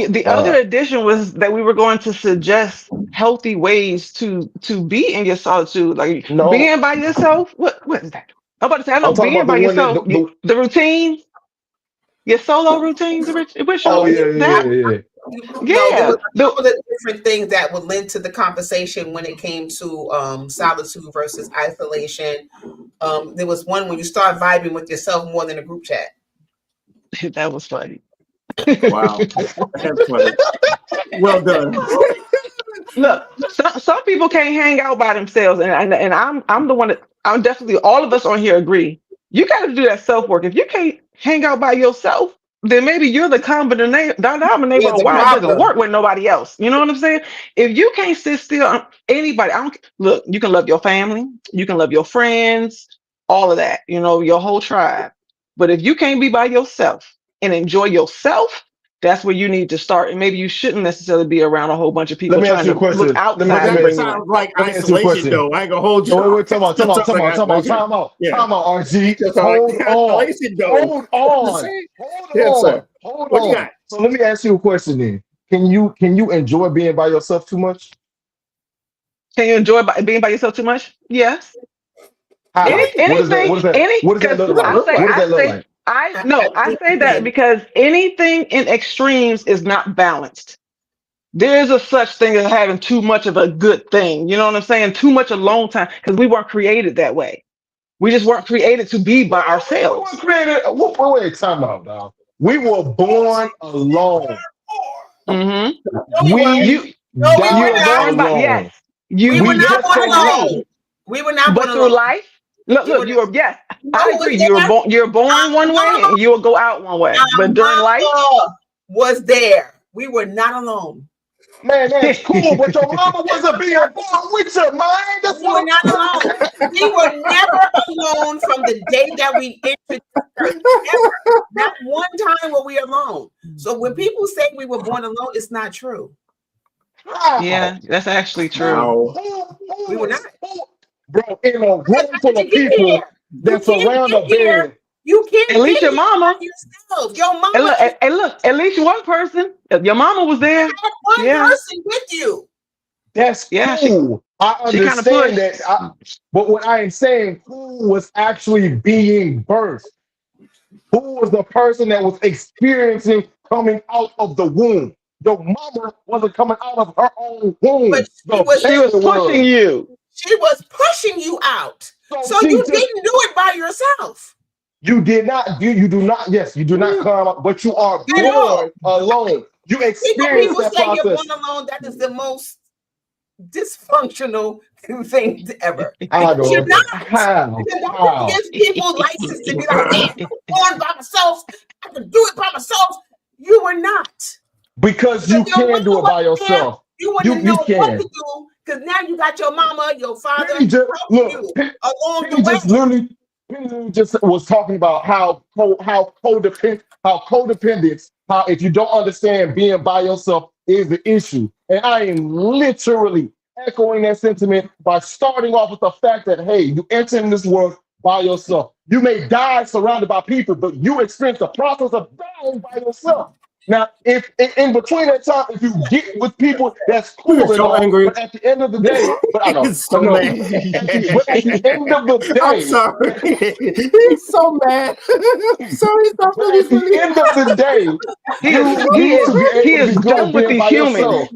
Speaker 4: the
Speaker 5: Uh
Speaker 4: other addition was that we were going to suggest healthy ways to be in your solitude, like
Speaker 5: no,
Speaker 4: being by yourself. What is that? I'm about to say, I know
Speaker 5: I'm talking
Speaker 4: being
Speaker 5: about the
Speaker 4: by
Speaker 5: one that
Speaker 4: yourself, the routines, your solo routines, which
Speaker 5: oh
Speaker 4: shows that.
Speaker 5: yeah.
Speaker 3: No, there was
Speaker 4: Yeah,
Speaker 3: a couple of different things that would lend to the conversation when it came to solitude versus isolation. There was one when you start vibing with yourself more than a group chat.
Speaker 4: that was funny.
Speaker 2: Wow. That's funny. Well done.
Speaker 4: Look, some people can't hang out by themselves, and I'm the one that I'm definitely all of us on here agree. You got to do that self work. If you can't hang out by yourself, then maybe you're the common denominator
Speaker 3: There's
Speaker 4: on
Speaker 3: a
Speaker 4: why it doesn't
Speaker 3: problem.
Speaker 4: work with nobody else. You know what I'm saying? If you can't sit still, anybody, I don't look. You can love your family, you can love your friends, all of that. You know, your whole tribe. But if you can't be by yourself and enjoy yourself, that's where you need to start. And maybe you shouldn't necessarily be around a whole bunch of
Speaker 5: Let
Speaker 4: people
Speaker 5: me ask
Speaker 4: trying
Speaker 5: you a
Speaker 4: to look
Speaker 5: question.
Speaker 2: But
Speaker 4: outside to
Speaker 2: that
Speaker 4: bring you in.
Speaker 2: sounds like
Speaker 5: Let me ask you a
Speaker 2: isolation,
Speaker 5: question.
Speaker 2: though. I ain't gonna hold you.
Speaker 5: Oh, wait,
Speaker 2: That sounds like isolation. Yeah.
Speaker 5: time out, RG.
Speaker 2: That sounds like
Speaker 5: Hold on,
Speaker 2: isolation, though. Yes, sir.
Speaker 5: hold
Speaker 2: What you
Speaker 5: on.
Speaker 2: got?
Speaker 5: So let me ask you a question then. Can you enjoy being by yourself too much?
Speaker 4: Can you enjoy being by yourself too much? Yes.
Speaker 5: How?
Speaker 4: Anything,
Speaker 5: What does that
Speaker 4: because
Speaker 5: look
Speaker 2: What
Speaker 5: like?
Speaker 2: look like?
Speaker 5: What does that look like?
Speaker 4: I say that because anything in extremes is not balanced. There is a such thing as having too much of a good thing. You know what I'm saying? Too much alone time because we weren't created that way. We just weren't created to be by
Speaker 5: We were
Speaker 4: ourselves.
Speaker 5: created. Wait, time out, dog. We were born alone.
Speaker 4: hmm
Speaker 3: No, we weren't.
Speaker 5: We
Speaker 4: You
Speaker 3: No, we were
Speaker 4: you were
Speaker 5: died
Speaker 3: not.
Speaker 4: born by yes.
Speaker 5: alone.
Speaker 3: We
Speaker 4: You
Speaker 3: were
Speaker 5: We
Speaker 3: not
Speaker 4: just
Speaker 3: born
Speaker 5: just
Speaker 4: so
Speaker 3: alone.
Speaker 5: existed.
Speaker 3: We were not born
Speaker 4: but through
Speaker 3: alone.
Speaker 4: life,
Speaker 3: We were
Speaker 4: look,
Speaker 3: not.
Speaker 4: you were yes.
Speaker 3: You know
Speaker 4: I
Speaker 3: who was
Speaker 4: agree.
Speaker 3: there?
Speaker 4: You're born one way
Speaker 3: Our
Speaker 4: and you will go out one way. But during life,
Speaker 3: mama was there. We were not alone.
Speaker 5: Man, that's cool, but your mama wasn't being born with you, man. That's
Speaker 3: We were
Speaker 5: what
Speaker 3: not
Speaker 5: I'm
Speaker 3: alone.
Speaker 5: saying.
Speaker 3: We were never alone from the day that we entered the earth. Never. Not one time were we alone. So when people say we were born alone, it's not true.
Speaker 5: How?
Speaker 4: yeah, that's actually true.
Speaker 2: Wow.
Speaker 3: We were not.
Speaker 5: Bro, in a
Speaker 3: Because
Speaker 5: room
Speaker 3: how
Speaker 5: full
Speaker 3: did
Speaker 5: of
Speaker 3: you get
Speaker 5: people
Speaker 3: here? You
Speaker 5: that
Speaker 3: can't
Speaker 5: surround
Speaker 3: get
Speaker 5: a
Speaker 3: here.
Speaker 5: bed.
Speaker 3: You
Speaker 4: At
Speaker 3: can't get
Speaker 4: least your
Speaker 3: here by
Speaker 4: mama.
Speaker 3: yourself. Your
Speaker 4: And
Speaker 3: mama
Speaker 4: look,
Speaker 3: is
Speaker 4: at least one person. Your mama was there.
Speaker 3: one
Speaker 4: Yeah,
Speaker 3: person with you.
Speaker 5: That's
Speaker 4: yeah.
Speaker 5: cool. I
Speaker 4: She kind of
Speaker 5: understand
Speaker 4: pushed.
Speaker 5: that. But what I am saying, who was actually being birthed? Who was the person that was experiencing coming out of the womb? Your mama wasn't coming out of her own
Speaker 3: But
Speaker 5: womb. The
Speaker 4: She was
Speaker 5: baby
Speaker 4: pushing
Speaker 5: was.
Speaker 4: you.
Speaker 3: she was pushing you out.
Speaker 5: So
Speaker 3: So
Speaker 5: she
Speaker 3: you
Speaker 5: just
Speaker 3: didn't do it by yourself
Speaker 5: you did not you do not yes you do not come out, but you are
Speaker 3: at all.
Speaker 5: born alone. You experience
Speaker 3: People
Speaker 5: that
Speaker 3: say you're born
Speaker 5: process.
Speaker 3: alone. That is the most dysfunctional thing ever.
Speaker 5: I
Speaker 3: Because you're
Speaker 5: don't
Speaker 3: not.
Speaker 5: how
Speaker 3: Because that
Speaker 5: how
Speaker 3: gives people license to be like, man, I was born by myself. I can do it by myself. You were not.
Speaker 5: because
Speaker 3: Because
Speaker 5: you
Speaker 3: your mama
Speaker 5: can do it by
Speaker 3: wasn't there.
Speaker 5: yourself.
Speaker 3: You wouldn't
Speaker 5: You
Speaker 3: know what to
Speaker 5: can.
Speaker 3: do. Because now you got your mama, your father
Speaker 5: Penny just
Speaker 3: helping
Speaker 5: look.
Speaker 3: you along the
Speaker 5: Penny just
Speaker 3: way.
Speaker 5: literally Penny literally just was talking about how codependence how if you don't understand being by yourself is the issue, and I am literally echoing that sentiment by starting off with the fact that hey, you enter in this world by yourself. You may die surrounded by people, but you experience the process of dying by yourself. Now, if in between that time, if you get with people, that's
Speaker 2: You're
Speaker 5: cool and
Speaker 2: so
Speaker 5: all.
Speaker 2: angry.
Speaker 5: But at the end of the day, but I know,
Speaker 2: He's
Speaker 5: but
Speaker 2: so
Speaker 5: no,
Speaker 2: mad.
Speaker 5: but at the end of the
Speaker 2: I'm
Speaker 5: day,
Speaker 2: sorry. He's so mad. I'm sorry. It's not
Speaker 5: but
Speaker 2: really
Speaker 5: at the
Speaker 2: funny.
Speaker 5: end of the day,
Speaker 4: He is
Speaker 5: you need to be
Speaker 4: he
Speaker 5: able to be
Speaker 4: is
Speaker 5: good with
Speaker 4: done with
Speaker 5: being
Speaker 4: these
Speaker 5: by yourself.
Speaker 4: humans.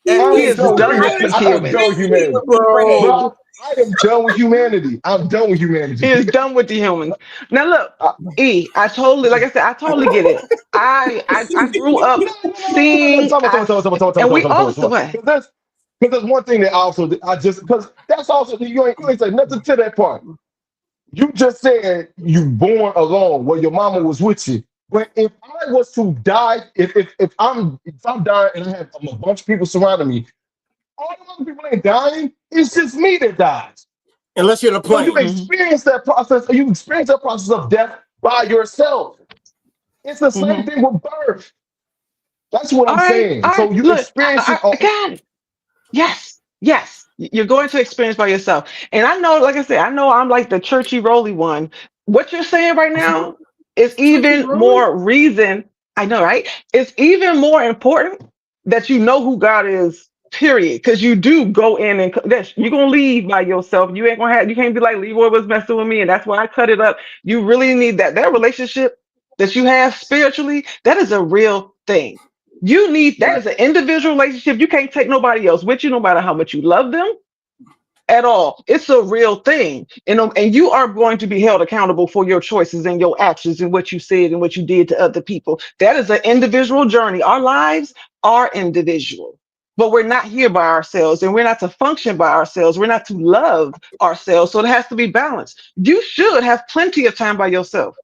Speaker 3: And
Speaker 5: I
Speaker 4: He
Speaker 5: am
Speaker 3: he's
Speaker 4: is
Speaker 5: done with
Speaker 4: done with
Speaker 3: trying
Speaker 4: these
Speaker 3: to
Speaker 5: humanity. I'm
Speaker 4: humans.
Speaker 5: done with
Speaker 3: convince me
Speaker 5: humanity,
Speaker 3: to be brave.
Speaker 2: Bro.
Speaker 5: bro. I am done with humanity. I'm done with
Speaker 4: He
Speaker 5: humanity.
Speaker 4: is done with the humans. Now look,
Speaker 5: Uh,
Speaker 4: I totally, like I said, I totally get it. I grew up
Speaker 5: no.
Speaker 4: seeing,
Speaker 5: Tell me.
Speaker 4: and we also what?
Speaker 5: Because Because there's one thing that also because that's also you ain't say nothing to that part. You just said you born alone, where your mama was with you. But if I was to die, if I'm dying and I have a bunch of people surrounding me, all the other people ain't dying. It's just me that dies.
Speaker 2: Unless you're in a
Speaker 5: So you
Speaker 2: plane.
Speaker 5: experience that process, or you experience that process of death by yourself. It's the same thing with birth. That's what
Speaker 4: All
Speaker 5: I'm
Speaker 4: right,
Speaker 5: saying.
Speaker 4: all
Speaker 5: So
Speaker 4: right.
Speaker 5: you
Speaker 4: Look,
Speaker 5: experience it
Speaker 4: I
Speaker 5: on.
Speaker 4: got it. Yes, yes. You're going to experience by yourself. And I know, like I said, I know I'm like the churchy roly one. What you're saying right now is even more reason. I know, right? It's even more important that you know who God is, period. Because you do go in and you're gonna leave by yourself. You ain't gonna have you can't be like Leroy was messing with me, and that's why I cut it up. You really need that relationship that you have spiritually, that is a real thing. You need that is an individual relationship. You can't take nobody else with you, no matter how much you love them at all. It's a real thing. And you are going to be held accountable for your choices and your actions and what you said and what you did to other people. That is an individual journey. Our lives are individual, but we're not here by ourselves and we're not to function by ourselves. We're not to love ourselves. So it has to be balanced. You should have plenty of time by yourself.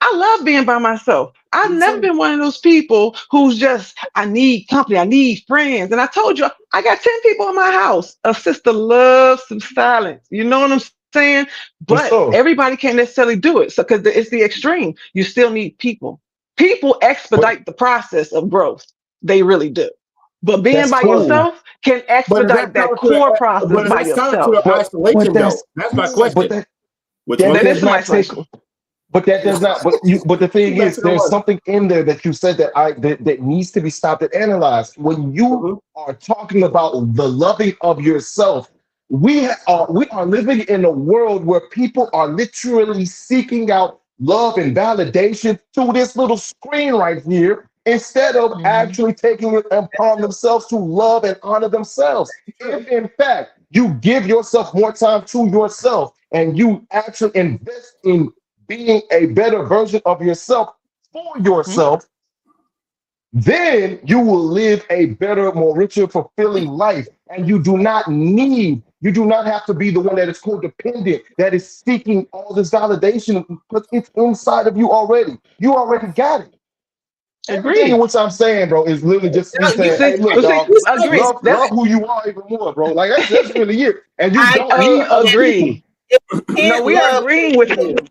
Speaker 4: I love being by myself. I've never been one of those people who's just, I need company, I need friends. And I told you, I got 10 people in my house. A sister loves some silence. You know what I'm saying?
Speaker 5: For
Speaker 4: But
Speaker 5: sure.
Speaker 4: everybody can't necessarily do it. So, because it's the extreme. You still need people. People
Speaker 5: But
Speaker 4: expedite the process of growth. They really do. But being
Speaker 5: that's
Speaker 4: by
Speaker 5: cool.
Speaker 4: yourself can
Speaker 2: But is that
Speaker 4: expedite that core process
Speaker 2: but is
Speaker 4: by
Speaker 2: that solitude
Speaker 4: yourself.
Speaker 2: or
Speaker 5: But
Speaker 2: isolation though?
Speaker 5: that's
Speaker 2: That's my
Speaker 5: cool. But
Speaker 2: question.
Speaker 5: that
Speaker 2: Which
Speaker 5: that
Speaker 2: one?
Speaker 4: That is
Speaker 5: does
Speaker 4: some
Speaker 5: not take.
Speaker 4: isolation.
Speaker 5: But that does not. But the thing
Speaker 2: Back
Speaker 5: is,
Speaker 2: to the
Speaker 5: there's
Speaker 2: one.
Speaker 5: something in there that you said that needs to be stopped and analyzed. When you
Speaker 2: Mhm.
Speaker 5: are talking about the loving of yourself, we are living in a world where people are literally seeking out love and validation through this little screen right here, instead of
Speaker 4: Mhm.
Speaker 5: actually taking it upon themselves to love and honor themselves. If in fact you give yourself more time to yourself and you actually invest in being a better version of yourself for
Speaker 4: Mhm.
Speaker 5: yourself, then you will live a better, more richer, fulfilling life. And you do not have to be the one that is codependent, that is seeking all this validation because it's inside of you already. You already got it. Everything in
Speaker 4: Agreed.
Speaker 5: which I'm saying, bro, is literally just me
Speaker 3: No,
Speaker 5: saying,
Speaker 4: See,
Speaker 5: hey, look,
Speaker 4: well, see,
Speaker 5: dog,
Speaker 4: agree.
Speaker 5: love who you are even more, bro. Like that's really it. And you
Speaker 3: I
Speaker 5: don't
Speaker 3: agree
Speaker 5: need other
Speaker 3: that
Speaker 5: people.
Speaker 4: Agree.
Speaker 3: if you
Speaker 4: No,
Speaker 3: can't
Speaker 4: we are
Speaker 3: love
Speaker 4: agreeing with
Speaker 3: yourself
Speaker 4: you.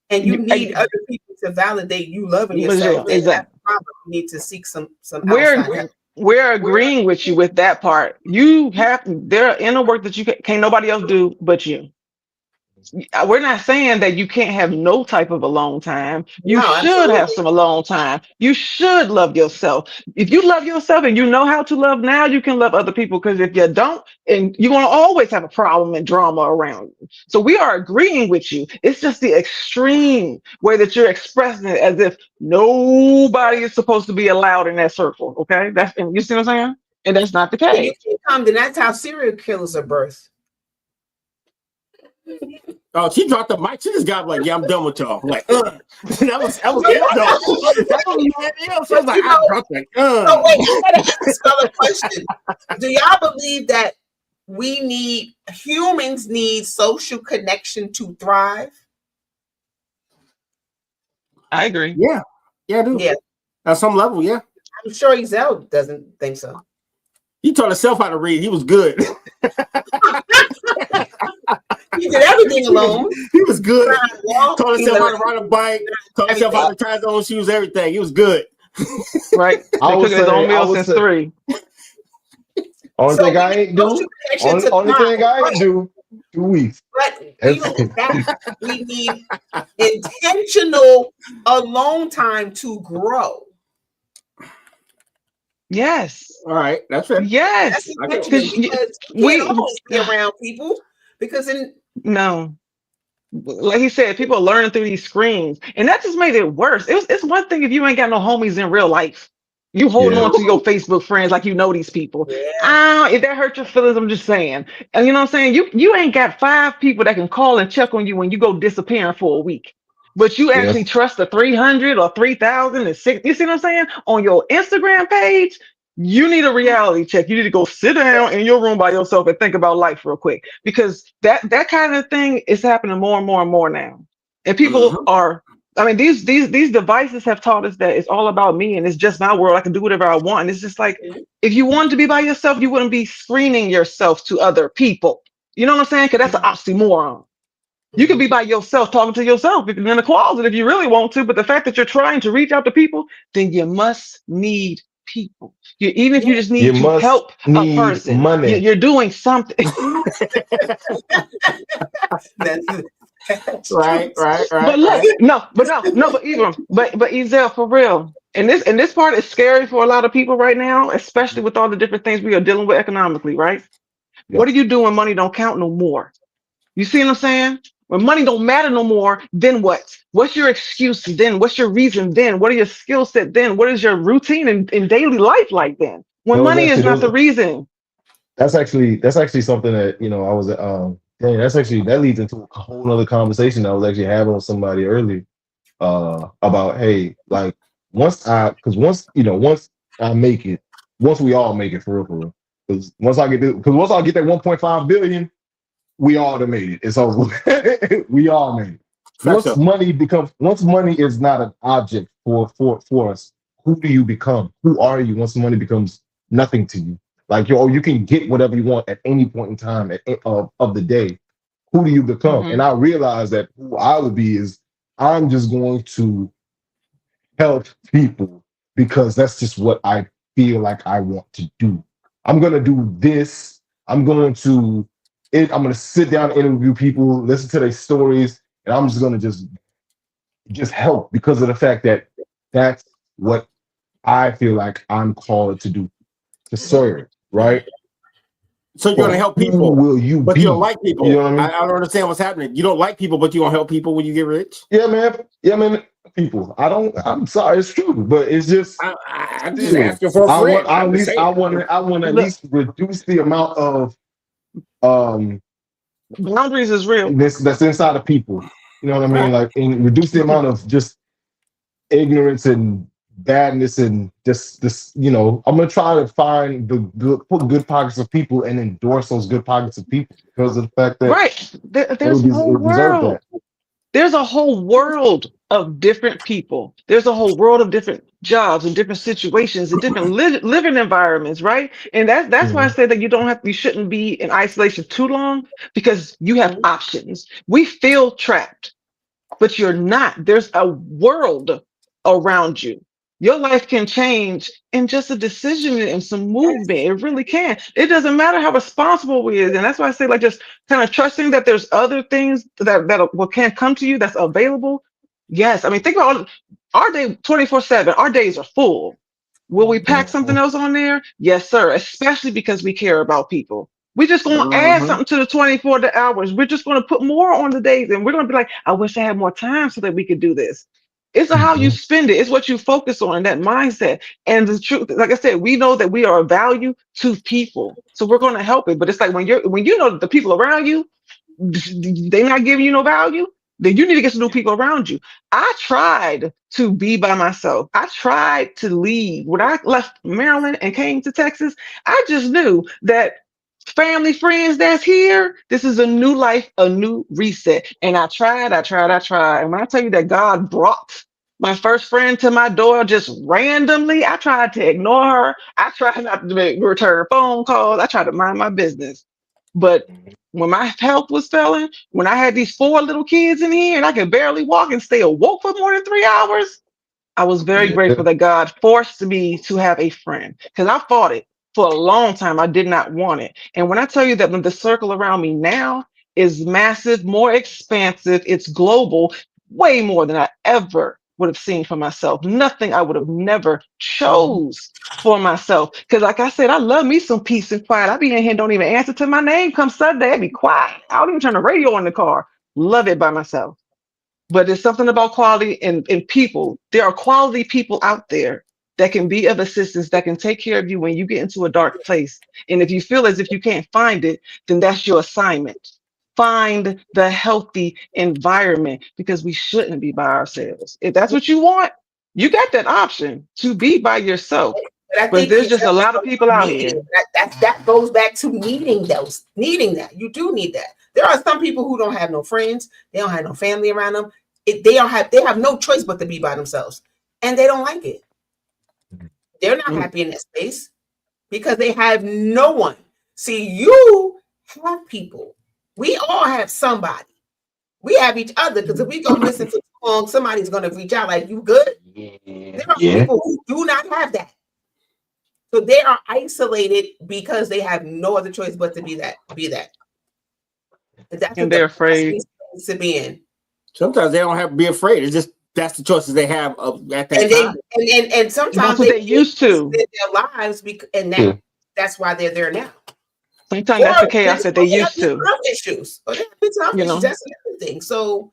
Speaker 3: and you
Speaker 4: You,
Speaker 3: need other people to validate you loving yourself,
Speaker 4: Michelle,
Speaker 3: then that's
Speaker 4: exactly.
Speaker 3: a problem. You need to seek some outside
Speaker 4: We're
Speaker 3: help.
Speaker 4: we're agreeing with you with that part. You have there are inner work that you can't nobody else do but you. We're not saying that you can't have no type of alone time. You
Speaker 3: No,
Speaker 4: should have
Speaker 3: absolutely.
Speaker 4: some alone time. You should love yourself. If you love yourself and you know how to love now, you can love other people. Because if you don't, and you're going to always have a problem and drama around you. So we are agreeing with you. It's just the extreme way that you're expressing it as if nobody is supposed to be allowed in that circle. Okay, that's and you see what I'm saying? And that's not the
Speaker 3: When you
Speaker 4: case.
Speaker 3: can come, then that's how serial killers are birthed.
Speaker 2: Oh, she dropped the mic. She just got like, yeah, I'm done with y'all. I'm like, that was it though. That was mad. Yeah, so I was like,
Speaker 3: You
Speaker 2: I
Speaker 3: know,
Speaker 2: dropped like,
Speaker 3: so wait, I gotta ask another question. Do y'all believe that humans need social connection to thrive?
Speaker 4: I agree.
Speaker 2: Yeah, yeah, I do.
Speaker 3: Yeah,
Speaker 2: At some level, yeah.
Speaker 3: I'm sure Ezel doesn't think so.
Speaker 2: He taught himself how to read. He was good.
Speaker 3: He did everything alone.
Speaker 2: He was
Speaker 3: He learned
Speaker 2: good.
Speaker 3: how to walk.
Speaker 2: Taught
Speaker 3: He
Speaker 2: himself
Speaker 3: learned
Speaker 2: how to ride a bike. Taught himself how
Speaker 3: everything.
Speaker 2: to tie his own shoes. Everything. He was good.
Speaker 4: Right?
Speaker 5: I
Speaker 4: They
Speaker 5: would
Speaker 4: cook his
Speaker 5: say,
Speaker 4: own
Speaker 5: I
Speaker 4: meal
Speaker 5: would
Speaker 4: since
Speaker 5: say,
Speaker 4: 3.
Speaker 5: only
Speaker 3: So
Speaker 5: thing
Speaker 3: we
Speaker 5: I
Speaker 3: need
Speaker 5: ain't
Speaker 3: social
Speaker 5: do,
Speaker 3: connection to
Speaker 5: only
Speaker 3: thrive.
Speaker 5: thing I ain't do, 2 weeks.
Speaker 3: But even
Speaker 5: Every-
Speaker 3: with that, we need intentional alone time to grow.
Speaker 4: Yes.
Speaker 2: All right, that's it.
Speaker 3: That's
Speaker 4: Yes.
Speaker 2: I get
Speaker 3: intentional
Speaker 2: you.
Speaker 4: Because
Speaker 3: because you can't
Speaker 4: we
Speaker 3: always be around people because in
Speaker 4: no. Like he said, people are learning through these screens, and that just made it worse. It's one thing if you ain't got no homies in real life, you holding
Speaker 5: yeah,
Speaker 4: on to your Facebook friends like you know these people.
Speaker 3: yeah.
Speaker 4: If that hurt your feelings, I'm just saying. And you know what I'm saying? You ain't got 5 people that can call and check on you when you go disappearing for a week. But you
Speaker 5: yeah,
Speaker 4: actually trust the 300 or 3,000 and 6. You see what I'm saying? On your Instagram page, you need a reality check. You need to go sit down in your room by yourself and think about life real quick, because that kind of thing is happening more and more and more now. And people
Speaker 2: Mhm.
Speaker 4: are, I mean, these devices have taught us that it's all about me and it's just my world. I can do whatever I want. And it's just like, if you wanted to be by yourself, you wouldn't be screening yourself to other people. You know what I'm saying? Because that's an oxymoron. You can be by yourself, talking to yourself in the closet if you really want to. But the fact that you're trying to reach out to people, then you must need people. Even if you just
Speaker 5: You
Speaker 4: need to
Speaker 5: must
Speaker 4: help a
Speaker 5: need
Speaker 4: person,
Speaker 5: money.
Speaker 4: you're doing something.
Speaker 3: That's true.
Speaker 2: Right, right,
Speaker 4: But
Speaker 2: right,
Speaker 4: look,
Speaker 2: right.
Speaker 4: no, but Ezel, for real. And this part is scary for a lot of people right now, especially with all the different things we are dealing with economically, right?
Speaker 5: Yeah.
Speaker 4: What do you do when money don't count no more? You see what I'm saying? When money don't matter no more, then what? What's your excuse then? What's your reason then? What are your skill set then? What is your routine in daily life like then? When
Speaker 5: Those
Speaker 4: money is
Speaker 5: actually
Speaker 4: not the
Speaker 5: those
Speaker 4: reason.
Speaker 5: that's actually something that I was dang, that leads into a whole other conversation I was actually having with somebody earlier about, hey, like, once I make it, once we all make it, for real, because once I get that 1.5 billion, we all have made it. It's over. We all made it.
Speaker 2: Facts.
Speaker 5: Once money is not an object for us, who do you become? Who are you once money becomes nothing to you? Like, you can get whatever you want at any point in time of the day. Who do you become?
Speaker 4: Hmm.
Speaker 5: And I realized that who I would be is, I'm just going to help people because that's just what I feel like I want to do. I'm gonna do this. I'm gonna sit down and interview people, listen to their stories, and I'm just gonna just help because of the fact that that's what I feel like I'm called to do, to serve, right?
Speaker 2: So you're gonna
Speaker 5: But
Speaker 2: help
Speaker 5: who
Speaker 2: people,
Speaker 5: will you
Speaker 2: but you don't
Speaker 5: be?
Speaker 2: like
Speaker 5: You know
Speaker 2: people.
Speaker 5: what I
Speaker 2: I,
Speaker 5: mean?
Speaker 2: I don't understand what's happening. You don't like people, but you gonna help people when you get rich.
Speaker 5: Yeah, man. Yeah, man. People. I'm sorry, it's true, but it's just
Speaker 2: I'm just
Speaker 5: still.
Speaker 2: asking for a
Speaker 5: I want
Speaker 2: friend.
Speaker 5: I
Speaker 2: I'm
Speaker 5: at
Speaker 2: just
Speaker 5: least
Speaker 2: saying.
Speaker 5: I want to at
Speaker 4: Look,
Speaker 5: least reduce the amount of um
Speaker 4: boundaries is real.
Speaker 5: this that's inside of people. You know what I mean?
Speaker 2: Right.
Speaker 5: Like, and reduce the amount of just ignorance and badness and just this. I'm gonna try to find put good pockets of people and endorse those good pockets of people because of the fact that
Speaker 4: Right.
Speaker 5: they
Speaker 4: There's a whole
Speaker 5: deserve
Speaker 4: world.
Speaker 5: that.
Speaker 4: There's a whole world of different people. There's a whole world of different jobs and different situations and different living environments, right? And that's why I
Speaker 5: Mhm.
Speaker 4: say that you shouldn't be in isolation too long, because you have options. We feel trapped, but you're not. There's a world around you. Your life can change in just a decision and some movement. It really can. It doesn't matter how responsible we is. And that's why I say, like, just kind of trusting that there's other things that can come to you that's available. Yes. I mean, think about our day 24/7. Our days are full. Will we pack something
Speaker 5: Mhm.
Speaker 4: else on there? Yes, sir. Especially because we care about people. We're just going to add
Speaker 2: Mm-hmm.
Speaker 4: something to the 24 hours. We're just going to put more on the days, and we're going to be like, I wish I had more time so that we could do this. It's how you
Speaker 5: Mhm.
Speaker 4: spend it. It's what you focus on, that mindset. And the truth, like I said, we know that we are of value to people, so we're going to help it. But it's like when you know that the people around you, they're not giving you no value, then you need to get some new people around you. I tried to be by myself. I tried to leave. When I left Maryland and came to Texas, I just knew that family, friends that's here, this is a new life, a new reset. And I tried. And when I tell you that God brought my first friend to my door just randomly, I tried to ignore her. I tried not to return phone calls. I tried to mind my business. But when my health was failing, when I had these four little kids in here and I could barely walk and stay awoke for more than 3 hours, I was very
Speaker 5: Yeah.
Speaker 4: grateful that God forced me to have a friend, because I fought it for a long time. I did not want it. And when I tell you that when the circle around me now is massive, more expansive, it's global, way more than I ever would have seen for myself. Nothing I would have never chose for myself. Because like I said, I love me some peace and quiet. I be in here, don't even answer to my name come Sunday. I be quiet. I don't even turn the radio on the car. Love it by myself. But there's something about quality in people. There are quality people out there that can be of assistance, that can take care of you when you get into a dark place. And if you feel as if you can't find it, then that's your assignment. Find the healthy environment, because we shouldn't be by ourselves. If that's what you want, you got that option to be by yourself.
Speaker 3: I
Speaker 4: But
Speaker 3: think
Speaker 4: there's just a lot of people out here.
Speaker 3: That goes back to needing that. You do need that. There are some people who don't have no friends. They don't have no family around them. They have no choice but to be by themselves, and they don't like it. They're not happy in that space because they have no one. See, you have people. We all have somebody. We have each other because if we go missing for too long, somebody's going to reach out like, "You good?" There are people who do not have that. So they are isolated because they have no other choice but to be that. That's
Speaker 4: And they're afraid
Speaker 3: to be in.
Speaker 2: Sometimes they don't have to be afraid. It's just that's the choices they have at that time.
Speaker 3: And sometimes
Speaker 4: that's what they used to
Speaker 3: live their lives, that's why they're there now.
Speaker 4: Sometimes that's the chaos that they used to.
Speaker 3: Health issues. Or they have mental health issues. That's another thing. So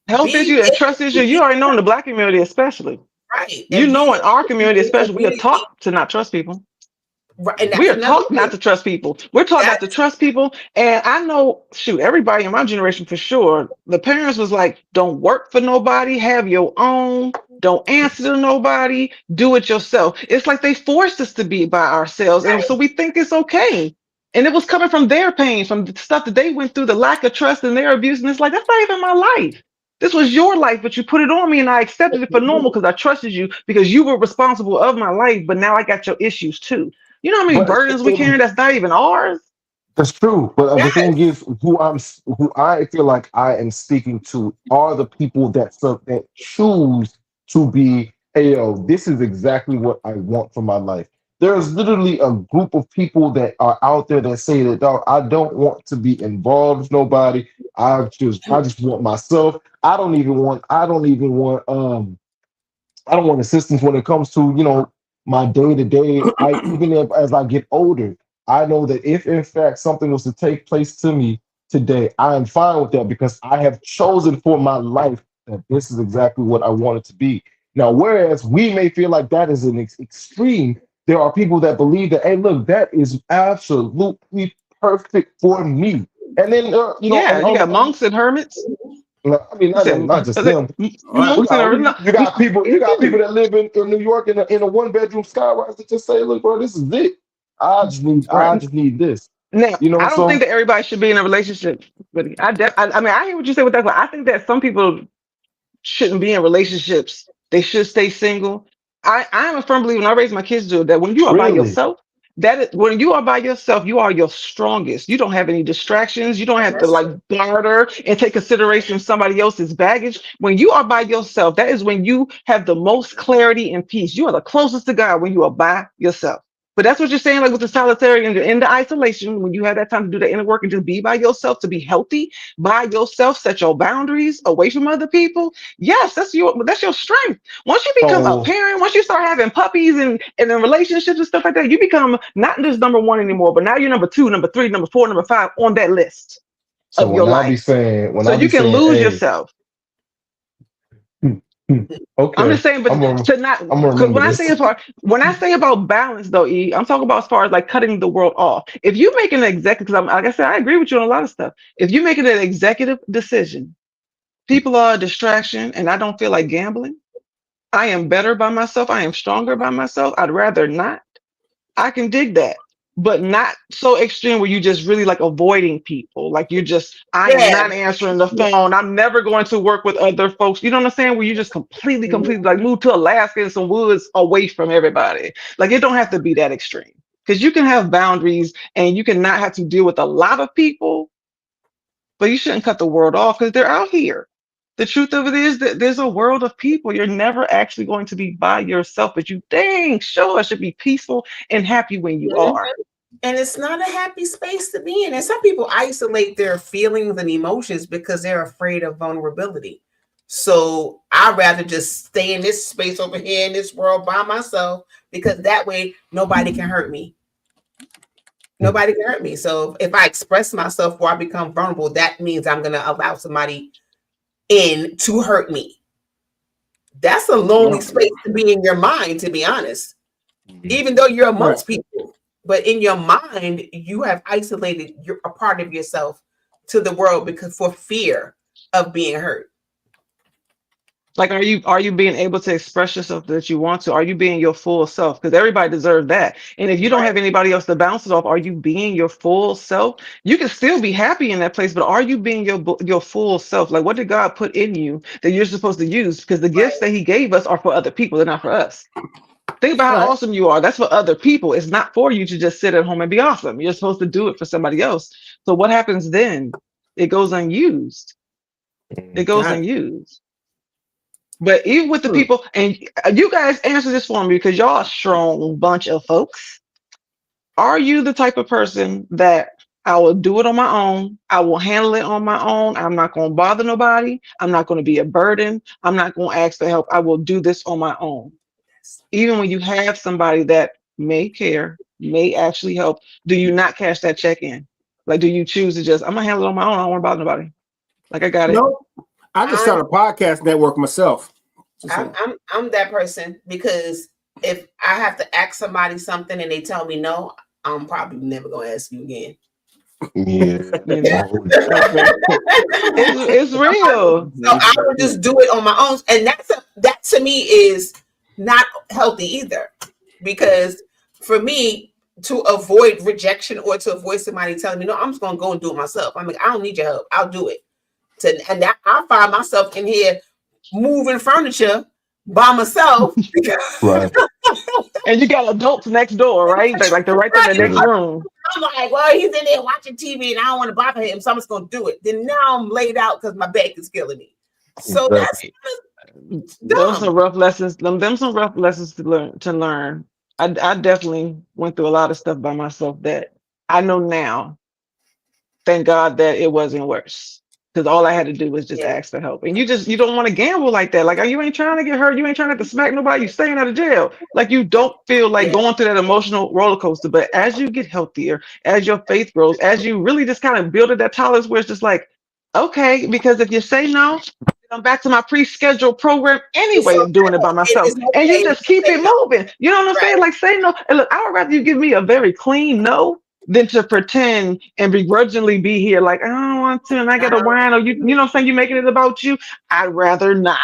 Speaker 4: health issues and trust issues, you already know in the Black community especially.
Speaker 3: Right.
Speaker 4: You know in our community especially, we are taught to not trust people.
Speaker 3: Right.
Speaker 4: We are taught not to trust people. We're taught not to trust people. And I know, everybody in my generation for sure, the parents was like, don't work for nobody, have your own, don't answer to nobody, do it yourself. It's like they forced us to be by ourselves. And so we think it's okay. And it was coming from their pain, from the stuff that they went through, the lack of trust and their abuse. And it's like, that's not even my life. This was your life, but you put it on me and I accepted it for normal because I trusted you because you were responsible of my life. But now I got your issues too. You know how many burdens we carry that's not even ours?
Speaker 5: That's true. But the thing is, who I feel like I am speaking to are the people that choose to be, hey, yo, this is exactly what I want for my life. There's literally a group of people that are out there that say that, dog, I don't want to be involved with nobody. I just want myself. I don't want assistance when it comes to, my day to day. As I get older, I know that if in fact something was to take place to me today, I am fine with that because I have chosen for my life that this is exactly what I want it to be. Now, whereas we may feel like that is an extreme, there are people that believe that, hey, look, that is absolutely perfect for me. And then,
Speaker 4: you got monks and hermits.
Speaker 5: I mean, not just them.
Speaker 4: Monks
Speaker 5: you got people that live in New York in a 1-bedroom skyrise that just say, "Look, bro, this is it. I just need this."
Speaker 4: Now, I don't think that everybody should be in a relationship. But I mean, I hear what you say with that. But I think that some people shouldn't be in relationships. They should stay single. I am a firm believer, and I raise my kids to it, that when you are by yourself, when you are by yourself, you are your strongest. You don't have any distractions. You don't have to barter and take consideration of somebody else's baggage. When you are by yourself, that is when you have the most clarity and peace. You are the closest to God when you are by yourself. But that's what you're saying, like with the solitary and in the isolation, when you have that time to do the inner work and just be by yourself, to be healthy by yourself, set your boundaries away from other people. Yes, that's your strength. Once you become a parent, once you start having puppies and in relationships and stuff like that, you become not just number one anymore, but now you're number 2, number 3, number 4, number 5 on that list of your life. So you can lose yourself.
Speaker 5: Okay.
Speaker 4: I'm just saying, but to not, because when I say about balance though, I'm talking about as far as like cutting the world off. If you make an executive, because like I said, I agree with you on a lot of stuff. If you're making an executive decision, people are a distraction, and I don't feel like gambling. I am better by myself. I am stronger by myself. I'd rather not. I can dig that, but not so extreme where you just really like avoiding people. Like I am not answering the phone. I'm never going to work with other folks. You know what I'm saying? Where you just completely like move to Alaska and some woods away from everybody. Like it don't have to be that extreme because you can have boundaries and you can not have to deal with a lot of people, but you shouldn't cut the world off because they're out here. The truth of it is that there's a world of people. You're never actually going to be by yourself, but you dang sure should be peaceful and happy when you are.
Speaker 3: And it's not a happy space to be in. And some people isolate their feelings and emotions because they're afraid of vulnerability. So I'd rather just stay in this space over here in this world by myself because that way nobody can hurt me. Nobody can hurt me. So if I express myself or I become vulnerable, that means I'm going to allow somebody in to hurt me. That's a lonely space to be in your mind, to be honest. Even though you're amongst people, but in your mind, you have isolated a part of yourself to the world because for fear of being hurt.
Speaker 4: Like, are you being able to express yourself that you want to? Are you being your full self? Because everybody deserves that. And if you don't have anybody else to bounce it off, are you being your full self? You can still be happy in that place, but are you being your full self? Like, what did God put in you that you're supposed to use? Because the gifts that He gave us are for other people, they're not for us. Think about how
Speaker 2: Right.
Speaker 4: awesome you are. That's for other people. It's not for you to just sit at home and be awesome. You're supposed to do it for somebody else. So what happens then? It goes unused. It goes
Speaker 2: Right.
Speaker 4: unused. But even with the
Speaker 2: Hmm.
Speaker 4: people, and you guys answer this for me because y'all a strong bunch of folks. Are you the type of person that I will do it on my own? I will handle it on my own. I'm not going to bother nobody. I'm not going to be a burden. I'm not going to ask for help. I will do this on my own. Even when you have somebody that may care, may actually help, do you not cash that check in? Like, do you choose to just, I'm going to handle it on my own. I don't want to bother nobody. Like, I got it.
Speaker 2: No, I just started a podcast network myself.
Speaker 3: I'm that person, because if I have to ask somebody something and they tell me no, I'm probably never gonna ask you again.
Speaker 5: Yeah.
Speaker 4: You know, it's real.
Speaker 3: So I would just do it on my own, and that to me is not healthy either, because for me to avoid rejection or to avoid somebody telling me no, I'm just gonna go and do it myself. I'm like, I don't need your help. I'll do it. And that I find myself in here moving furniture by myself.
Speaker 5: Right.
Speaker 4: And you got adults next door, right? Like they're right there in the next room.
Speaker 3: I'm like, well, he's in there watching TV and I don't want to bother him, so I'm just gonna do it. Then now I'm laid out because my back is killing me. So that's
Speaker 4: Those
Speaker 3: dumb.
Speaker 4: are rough lessons. Them some rough lessons to learn. I definitely went through a lot of stuff by myself that I know now. Thank God that it wasn't worse. Because all I had to do was just ask for help. And you don't want to gamble like that. Like, you ain't trying to get hurt. You ain't trying to smack nobody. You staying out of jail. Like, you don't feel like going through that emotional roller coaster. But as you get healthier, as your faith grows, as you really just kind of build it that tolerance where it's just like, okay, because if you say no, I'm back to my pre-scheduled program anyway of doing it by myself. And you just keep it moving. You know what I'm saying? Like, say no. And look, I would rather you give me a very clean no than to pretend and begrudgingly be here like, I don't want to, and I gotta whine, or you know what I'm saying, you're making it about you. I'd rather not.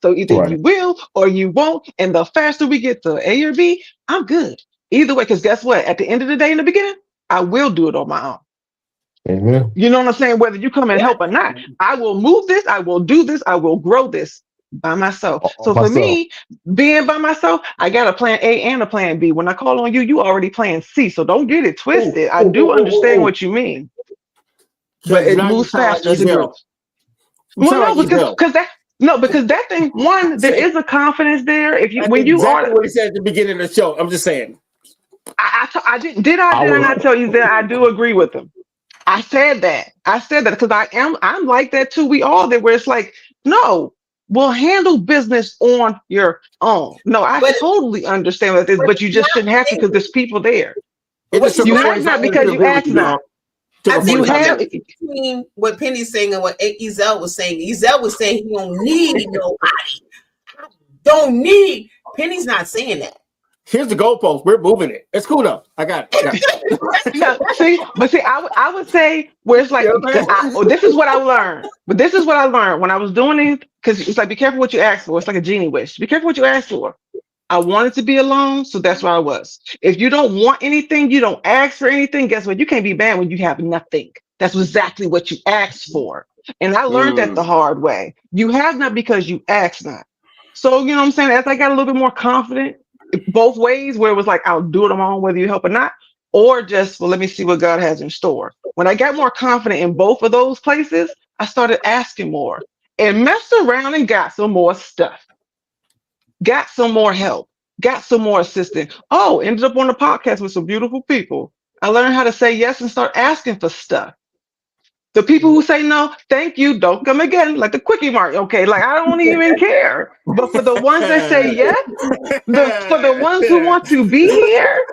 Speaker 4: So either you will or you won't. And the faster we get to A or B, I'm good. Either way, because guess what? At the end of the day, in the beginning, I will do it on my own.
Speaker 5: Amen.
Speaker 4: You know what I'm saying? Whether you come and help or not, I will move this, I will do this, I will grow this by myself. So for me, being by myself, I got a plan A and a plan B. When I call on you, you already plan C. So don't get it twisted. I do understand what you mean. But it moves faster as a group. Well, no, because that thing, one, there is a confidence there. If you when you
Speaker 2: exactly
Speaker 4: are
Speaker 2: what he said at the beginning of the show. I'm just saying.
Speaker 4: I did I not tell you that I do agree with him? I said that because I'm like that too. We all there where it's like, no, we'll handle business on your own. No, I totally understand what this, but you just shouldn't have to because there's people there. You have not because you asked not.
Speaker 3: You have between what Penny's saying and what Ezel was saying. Ezel was saying he don't need nobody. Don't need. Penny's not saying that.
Speaker 2: Here's the goalpost. We're moving it. It's cool though. I got it.
Speaker 4: No, see, I would say where it's like, this is what I learned. But this is what I learned when I was doing it, because it's like, be careful what you ask for. It's like a genie wish. Be careful what you ask for. I wanted to be alone, so that's where I was. If you don't want anything, you don't ask for anything, guess what? You can't be bad when you have nothing. That's exactly what you asked for. And I learned that the hard way. You have not because you asked not. So, you know what I'm saying? As I got a little bit more confident, both ways, where it was like, I'll do it on my own, whether you help or not, or just, well, let me see what God has in store. When I got more confident in both of those places, I started asking more and messed around and got some more stuff. Got some more help, got some more assistance. Oh, ended up on the podcast with some beautiful people. I learned how to say yes and start asking for stuff. The people who say no, thank you, don't come again, like the quickie mark. Okay, like I don't even care. But for the ones that say yes, for the ones who want to be here,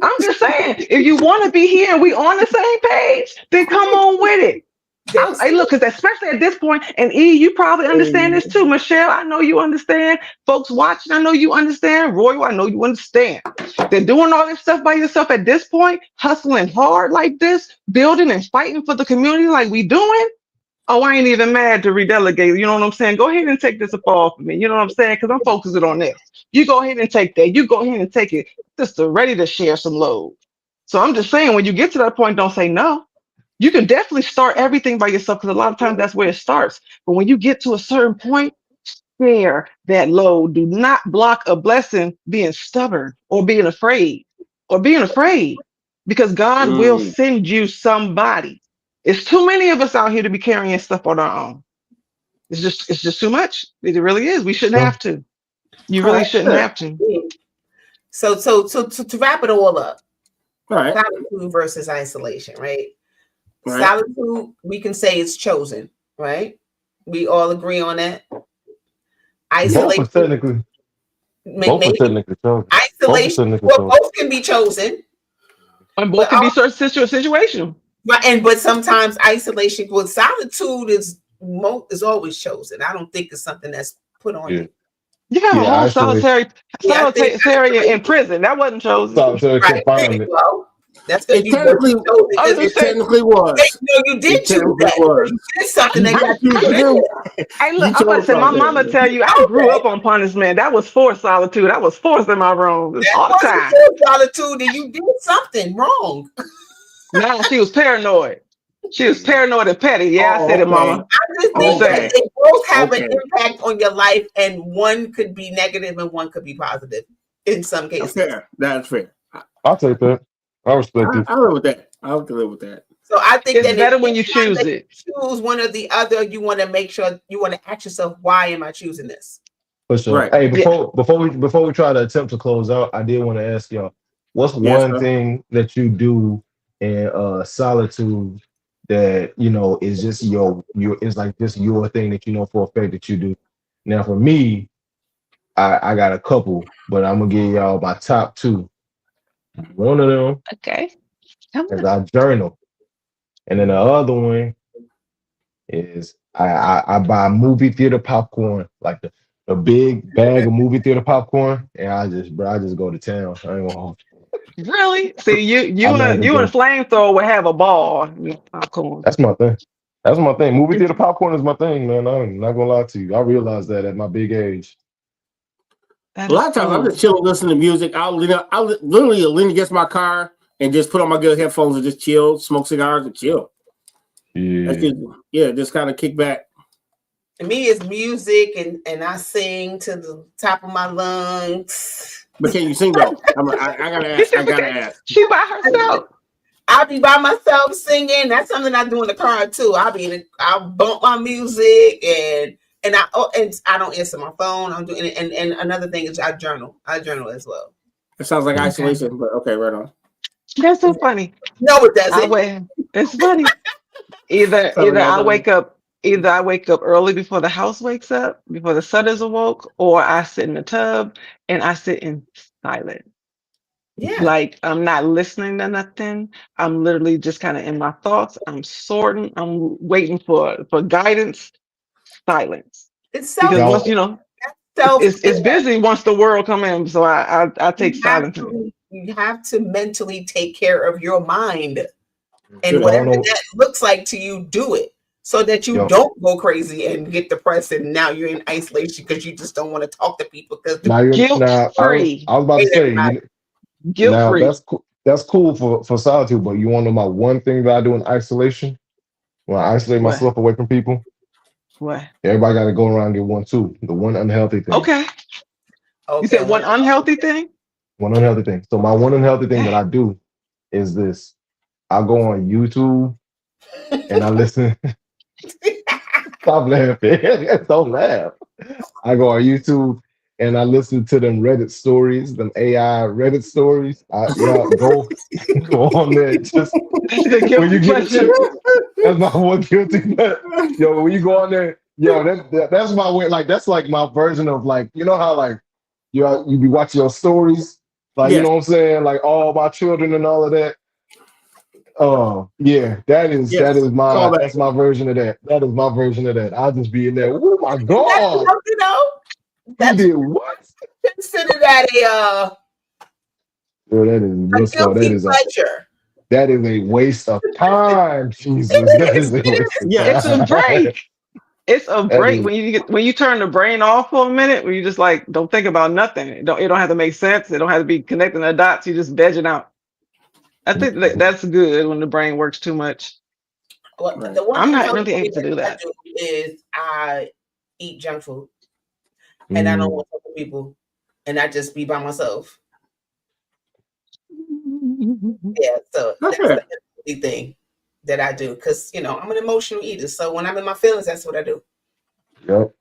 Speaker 4: I'm just saying, if you want to be here and we on the same page, then come on with it. Hey, look, because especially at this point, and E, you probably understand this too. Michelle, I know you understand. Folks watching, I know you understand. Roy, I know you understand. They're doing all this stuff by yourself at this point, hustling hard like this, building and fighting for the community like we doing. oh, I ain't even mad to redelegate. You know what I'm saying? Go ahead and take this up off of me. You know what I'm saying? Because I'm focusing on this. You go ahead and take that. You go ahead and take it. Sister, ready to share some load. So I'm just saying, when you get to that point, don't say no. You can definitely start everything by yourself because a lot of times that's where it starts. But when you get to a certain point, share that load. Do not block a blessing being stubborn or being afraid because God will
Speaker 2: Mm.
Speaker 4: send you somebody. It's too many of us out here to be carrying stuff on our own. It's just too much. It really is. We shouldn't have to. You
Speaker 3: All
Speaker 4: really
Speaker 3: right.
Speaker 4: shouldn't have to.
Speaker 3: So to wrap it all up,
Speaker 2: All right.
Speaker 3: solitude versus isolation, right?
Speaker 2: Right.
Speaker 3: Solitude, we can say it's chosen, right? We all agree on that.
Speaker 5: Both
Speaker 3: Isolation,
Speaker 5: are technically, both are
Speaker 3: maybe
Speaker 5: technically chosen. Both are
Speaker 3: isolation.
Speaker 5: technically
Speaker 3: Well,
Speaker 5: chosen.
Speaker 3: both can be chosen,
Speaker 4: And both
Speaker 3: but
Speaker 4: can be certain situation.
Speaker 3: but sometimes isolation, well, solitude is always chosen. I don't think it's something that's put on
Speaker 5: Yeah.
Speaker 3: you.
Speaker 4: You have a
Speaker 5: Yeah,
Speaker 4: whole
Speaker 5: isolation.
Speaker 3: Yeah, I think
Speaker 4: solitary in prison. That wasn't chosen.
Speaker 5: Solitary
Speaker 3: right. There you
Speaker 5: confinement.
Speaker 3: go. That's because
Speaker 2: It
Speaker 3: you
Speaker 2: technically,
Speaker 3: chose it
Speaker 4: I'm
Speaker 3: because
Speaker 4: just
Speaker 2: it
Speaker 4: saying.
Speaker 2: technically was.
Speaker 3: you
Speaker 2: It
Speaker 3: did choose
Speaker 2: technically
Speaker 3: that.
Speaker 2: was.
Speaker 3: You did something
Speaker 2: You
Speaker 3: that got
Speaker 2: did
Speaker 3: you
Speaker 2: choose
Speaker 3: in
Speaker 2: that.
Speaker 3: there.
Speaker 4: Hey,
Speaker 2: You
Speaker 4: look, I'm about to
Speaker 2: chose
Speaker 4: say, my
Speaker 2: something.
Speaker 4: mama tell you, I grew up on punishment. That was forced solitude. I was forced in my room
Speaker 3: That
Speaker 4: all the
Speaker 3: wasn't
Speaker 4: time.
Speaker 3: your solitude, and you did something wrong.
Speaker 4: Now she was paranoid. She was paranoid and petty. Yeah, I said
Speaker 2: Oh,
Speaker 4: it,
Speaker 2: okay.
Speaker 4: mama.
Speaker 3: I just
Speaker 4: I'm just
Speaker 3: think that
Speaker 2: Okay.
Speaker 4: saying.
Speaker 3: they both have an
Speaker 2: Okay.
Speaker 3: impact on your life, and one could be negative and one could be positive in some
Speaker 2: That's
Speaker 3: cases.
Speaker 2: fair. That's fair.
Speaker 5: I'll take that. I respect it.
Speaker 2: I live with that. I'll live with that.
Speaker 3: So I think
Speaker 4: It's
Speaker 3: that
Speaker 4: better when you
Speaker 3: anytime
Speaker 4: choose
Speaker 3: that
Speaker 4: it.
Speaker 3: you choose one or the other, you want to make sure you want to ask yourself, why am I choosing this?
Speaker 5: For sure.
Speaker 2: Right.
Speaker 5: Hey,
Speaker 4: Yeah.
Speaker 5: before we try to attempt to close out, I did want to ask y'all, what's
Speaker 2: Yes,
Speaker 5: one
Speaker 2: sir.
Speaker 5: thing that you do in solitude that is just your is like just your thing that you know for a fact that you do. Now for me, I got a couple, but I'm gonna give y'all my top two. One of them
Speaker 4: Okay. Come
Speaker 5: is
Speaker 4: on.
Speaker 5: I journal, and then the other one is I buy movie theater popcorn, like a big bag of movie theater popcorn, and I just go to town. I ain't gonna.
Speaker 4: Really? See,
Speaker 5: I
Speaker 4: you
Speaker 5: man
Speaker 4: and
Speaker 5: to
Speaker 4: you and
Speaker 5: go.
Speaker 4: flamethrower would have a ball. Popcorn.
Speaker 5: That's my thing. That's my thing. Movie theater popcorn is my thing, man. I'm not gonna lie to you. I realized that at my big age.
Speaker 4: That
Speaker 2: A lot
Speaker 4: is
Speaker 2: of times I'm
Speaker 4: cool.
Speaker 2: just chilling, listening to music. I'll literally lean against my car and just put on my good headphones and just chill, smoke cigars and chill. That's
Speaker 5: Yeah.
Speaker 2: just kind of kick back.
Speaker 3: To me, it's music, and I sing to the top of my lungs.
Speaker 2: But can you sing though? I gotta
Speaker 4: She
Speaker 2: ask. I
Speaker 4: said,
Speaker 2: gotta
Speaker 4: okay.
Speaker 2: ask.
Speaker 4: She by herself.
Speaker 3: I'll be by myself singing. That's something I do in the car too. I'll bump my music and I don't answer my phone. I'm doing and another thing is I journal. I journal as well.
Speaker 2: It sounds like
Speaker 4: Okay.
Speaker 2: isolation, but okay, right on.
Speaker 4: That's so funny.
Speaker 3: No, it
Speaker 4: I
Speaker 3: doesn't.
Speaker 4: wait. It's funny. Either
Speaker 2: Sounds
Speaker 4: either
Speaker 2: like
Speaker 4: I
Speaker 2: isolation.
Speaker 4: wake up either I wake up early before the house wakes up, before the sun is awoke, or I sit in the tub and I sit in silence.
Speaker 3: Yeah,
Speaker 4: Like I'm not listening to nothing. I'm literally just kind of in my thoughts. I'm sorting. I'm waiting for guidance. Silence.
Speaker 3: it's
Speaker 4: Because
Speaker 3: self
Speaker 4: once
Speaker 5: Y'all,
Speaker 4: it's
Speaker 3: care.
Speaker 4: busy once the world come in. So I take
Speaker 3: You have
Speaker 4: silence in.
Speaker 3: to mentally take care of your mind, and
Speaker 2: Good.
Speaker 5: y'all
Speaker 3: whatever
Speaker 5: know,
Speaker 3: that looks like to you, do it so that you
Speaker 5: yo,
Speaker 3: don't go crazy and get depressed, and now you're in isolation because you just don't want to talk to people because
Speaker 5: now you're
Speaker 4: Guilt
Speaker 5: now
Speaker 4: free.
Speaker 5: I was about to
Speaker 3: hate
Speaker 5: say
Speaker 3: everybody.
Speaker 4: Guilt
Speaker 5: now
Speaker 4: free.
Speaker 5: that's cool for solitude, but you want to know my one thing that I do in isolation when I isolate
Speaker 4: What?
Speaker 5: myself away from people?
Speaker 4: What?
Speaker 5: Everybody got to go around and get one too. The one unhealthy thing.
Speaker 4: Okay. You
Speaker 3: Okay,
Speaker 4: said one unhealthy thing?
Speaker 5: One unhealthy thing. So my one unhealthy thing that
Speaker 4: Okay.
Speaker 5: I do is this. I go on YouTube and I listen. Stop laughing. Don't laugh. I go on YouTube and I listen to them Reddit stories, them AI Reddit stories. Go go on there. Just
Speaker 4: That's a good
Speaker 5: when you
Speaker 4: guilty
Speaker 5: get a
Speaker 4: pleasure.
Speaker 5: chance. That's my one guilty pleasure. Yo, when you go on there, yo, that's my way. Like that's like my version of like how like you be watching your stories, like you
Speaker 2: Yes.
Speaker 5: know what I'm saying, like all my children and all of that. Oh yeah,
Speaker 2: Yes. Call back.
Speaker 5: that's my version of that. That is my version of that. I'll just be in there. Oh my
Speaker 3: that's
Speaker 5: god, he
Speaker 3: that's
Speaker 5: did what?
Speaker 3: considered that
Speaker 5: Yo, that is
Speaker 3: a
Speaker 5: what's called. That
Speaker 3: guilty
Speaker 5: is
Speaker 3: pleasure.
Speaker 5: That is a waste of time, Jesus. That is a waste of
Speaker 4: It's a
Speaker 2: Yes.
Speaker 5: time.
Speaker 4: break. It's a
Speaker 5: That
Speaker 4: break
Speaker 5: is
Speaker 4: when you turn the brain off for a minute, where you just like don't think about nothing. It don't have to make sense. It don't have to be connecting the dots. You just vegging out. I think that's good when the brain works too much.
Speaker 3: Well,
Speaker 2: Right.
Speaker 3: the one
Speaker 4: I'm not
Speaker 3: unhealthy
Speaker 4: really able
Speaker 3: thing
Speaker 4: to do
Speaker 3: that I
Speaker 4: that.
Speaker 3: do is I eat junk food and I don't
Speaker 5: mm,
Speaker 3: want to talk to people and I just be by myself. Yeah, so
Speaker 2: That's
Speaker 3: that's the
Speaker 2: fair.
Speaker 3: unhealthy thing that I do because I'm an emotional eater. So when I'm in my feelings, that's what I do.
Speaker 5: yep.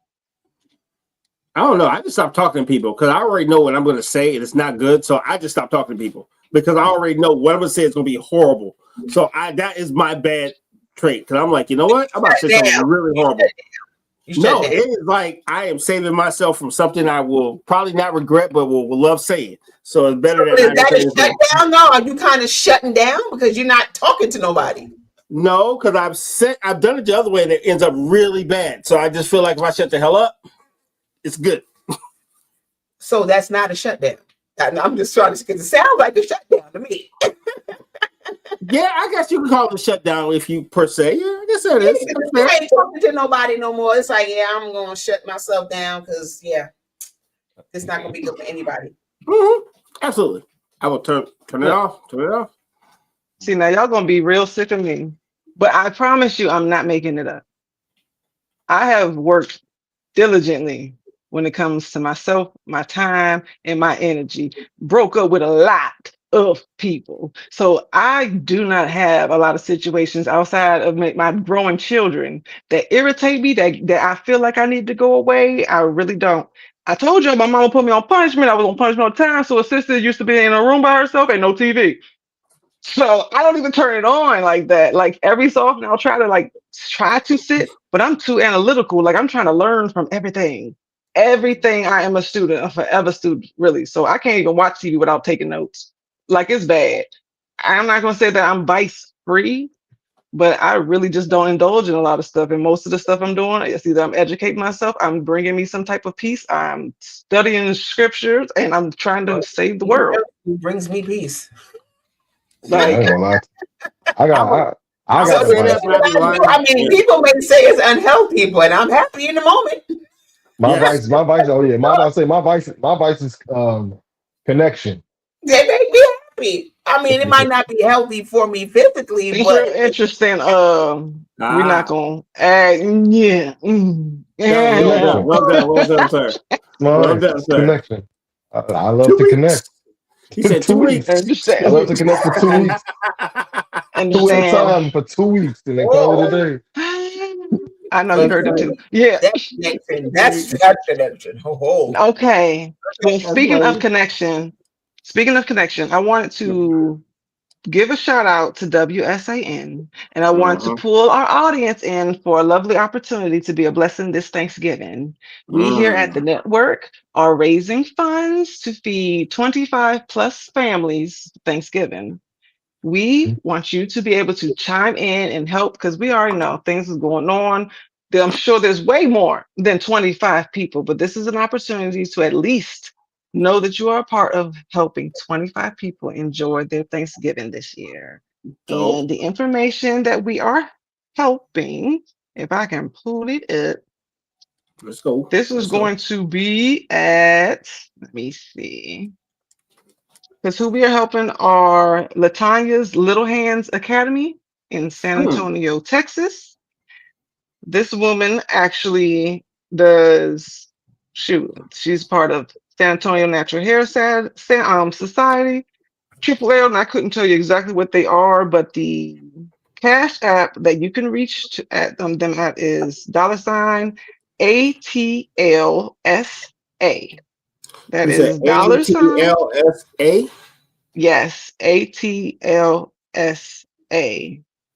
Speaker 2: I don't know. I just stopped talking to people because I already know what I'm going to say and it's not good. So I just stopped talking to people because I already know what I'm going to say is going to be horrible. So that is my bad trait because I'm like, you know what? I'm about to say
Speaker 3: Shut
Speaker 2: something
Speaker 3: down.
Speaker 2: really horrible.
Speaker 3: You shut
Speaker 2: No,
Speaker 3: down.
Speaker 2: it is like I am saving myself from something I will probably not regret, but will love saying. So it's better
Speaker 3: So
Speaker 2: that I
Speaker 3: is
Speaker 2: don't
Speaker 3: that
Speaker 2: say
Speaker 3: a
Speaker 2: anything.
Speaker 3: shutdown? No, are you kind of shutting down because you're not talking to nobody?
Speaker 2: No, because I've done it the other way and it ends up really bad. So I just feel like if I shut the hell up, it's good.
Speaker 3: So that's not a shutdown. I'm just trying to because it sounds like a shutdown to me.
Speaker 2: Yeah, I guess you can call it a shutdown if you per se. Yeah, I guess that
Speaker 3: Yeah,
Speaker 2: is.
Speaker 3: because
Speaker 2: That's
Speaker 3: you
Speaker 2: fair.
Speaker 3: ain't talking to nobody no more. It's like, yeah, I'm gonna shut myself down because it's not gonna be good for anybody.
Speaker 2: Mm-hmm. Absolutely. I will turn it
Speaker 4: Look,
Speaker 2: off. Turn it off.
Speaker 4: see now y'all gonna be real sick of me, but I promise you, I'm not making it up. I have worked diligently when it comes to myself, my time, and my energy. Broke up with a lot of people. So I do not have a lot of situations outside of my growing children that irritate me, that I feel like I need to go away. I really don't. I told you my mama put me on punishment. I was on punishment all the time. So a sister used to be in a room by herself and no TV. So I don't even turn it on like that. Like every so often I'll try to sit, but I'm too analytical. Like I'm trying to learn from everything. Everything I am a student, a forever student, really. So I can't even watch TV without taking notes. Like it's bad. I'm not gonna say that I'm vice free, but I really just don't indulge in a lot of stuff. And most of the stuff I'm doing is either I'm educating myself, I'm bringing me some type of peace, I'm studying scriptures, and I'm trying to save the world.
Speaker 3: It brings me peace.
Speaker 5: I ain't
Speaker 4: Like
Speaker 5: gonna lie.
Speaker 2: I would
Speaker 5: I
Speaker 2: I
Speaker 3: So
Speaker 2: would
Speaker 5: got
Speaker 3: the
Speaker 2: say that,
Speaker 5: advice.
Speaker 2: but I'd be
Speaker 3: thing I do,
Speaker 2: lying.
Speaker 3: I mean,
Speaker 2: Yeah.
Speaker 3: people may say it's unhealthy, but I'm happy in the moment.
Speaker 2: Yes.
Speaker 5: My vice. Oh yeah, my vice is connection.
Speaker 3: They make me happy. I mean, it might not be healthy for me physically,
Speaker 4: it's
Speaker 3: but
Speaker 4: real interesting. We're not
Speaker 2: Ah.
Speaker 4: gonna add, yeah,
Speaker 2: Well
Speaker 4: yeah.
Speaker 2: done.
Speaker 5: Connection.
Speaker 2: Well done. Well done, sir.
Speaker 5: My
Speaker 2: Well
Speaker 5: vice
Speaker 2: done,
Speaker 5: is
Speaker 2: sir.
Speaker 5: connection. I love
Speaker 2: 2
Speaker 5: to
Speaker 2: weeks.
Speaker 5: connect.
Speaker 2: He said 2
Speaker 5: 2
Speaker 2: weeks.
Speaker 5: weeks. I
Speaker 2: 2
Speaker 4: Understand,
Speaker 5: love to
Speaker 2: weeks.
Speaker 5: connect for 2 weeks. Two at a
Speaker 4: understand.
Speaker 5: time for 2 weeks, and then call it a
Speaker 3: oh,
Speaker 5: day.
Speaker 4: I know you
Speaker 3: but
Speaker 4: heard it too. Yeah.
Speaker 3: that connection, that's connection. Oh,
Speaker 4: Okay. Well,
Speaker 2: That's funny.
Speaker 4: speaking of connection, I wanted to give a shout out to WSAN, and I want to
Speaker 2: Mm-hmm.
Speaker 4: pull our audience in for a lovely opportunity to be a blessing this Thanksgiving. We here at the
Speaker 2: Mm.
Speaker 4: network are raising funds to feed 25 plus families Thanksgiving. We want you to be able to chime in and help because we already know things is going on. I'm sure there's way more than 25 people, but this is an opportunity to at least know that you are a part of helping 25 people enjoy their Thanksgiving this year.
Speaker 2: Dope.
Speaker 4: And the information that we are helping, if I can pull it up,
Speaker 2: Let's go.
Speaker 4: this is
Speaker 2: Let's go.
Speaker 4: going to be at, let me see. Because who we are helping are Latanya's Little Hands Academy in San
Speaker 2: Hmm.
Speaker 4: Antonio, Texas. This woman actually does shoot. She's part of San Antonio Natural Hair Society, Triple L, and I couldn't tell you exactly what they are, but the cash app that you can reach at them at is $ ATLSA. That
Speaker 2: You said
Speaker 4: is $
Speaker 2: ATLSA?
Speaker 4: Yes, ATLSA.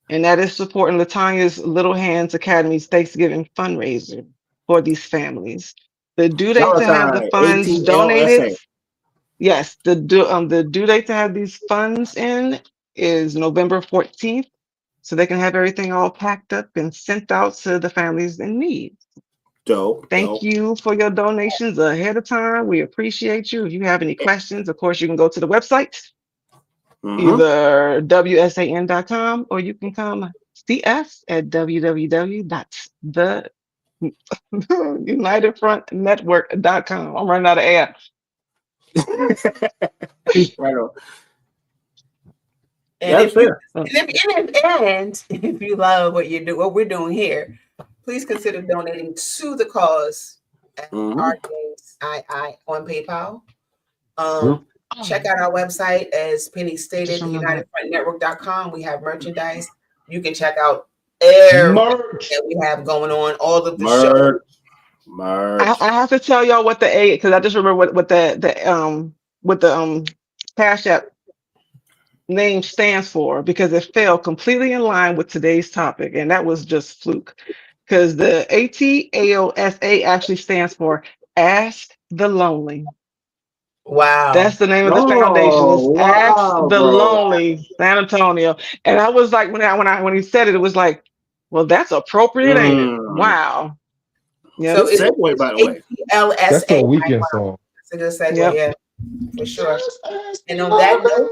Speaker 4: And that is supporting Latanya's Little Hands Academy's Thanksgiving fundraiser for these families. The due date
Speaker 2: Dollar
Speaker 4: to have the
Speaker 2: sign
Speaker 4: funds donated,
Speaker 2: ATLSA.
Speaker 4: yes, the due date to have these funds in is November 14th, so they can have everything all packed up and sent out to the families in need.
Speaker 2: Dope.
Speaker 4: Thank
Speaker 2: Dope.
Speaker 4: you for your donations ahead of time. We appreciate you. If you have any questions, of course, you can go to the website either WSAN.com, or you can come see us at www.theunitedfrontnetwork.com. I'm running out of air.
Speaker 2: Right on.
Speaker 3: And
Speaker 2: That's fair.
Speaker 3: if you love what we're doing here, please consider donating to the cause at our games on PayPal. Check out our website, as Penny stated, unitedfrontnetwork.com. We have merchandise. You can check out everything that we have going on, all of the shows.
Speaker 2: Merch.
Speaker 4: I have to tell y'all what the A, because I just remember what the Cash App name stands for, because it fell completely in line with today's topic, and that was just fluke. Because the ATAOSA actually stands for Ask the Lonely.
Speaker 3: Wow.
Speaker 4: That's the name of the foundation. It's Ask the Lonely, San Antonio. And I was like, when he said it, it was like, well, that's appropriate, ain't it? Wow.
Speaker 2: Yeah, so it's a segue, by the way.
Speaker 3: ATLSA.
Speaker 5: That's the weekend song.
Speaker 3: That's a good segue, yeah, for sure. And on that note,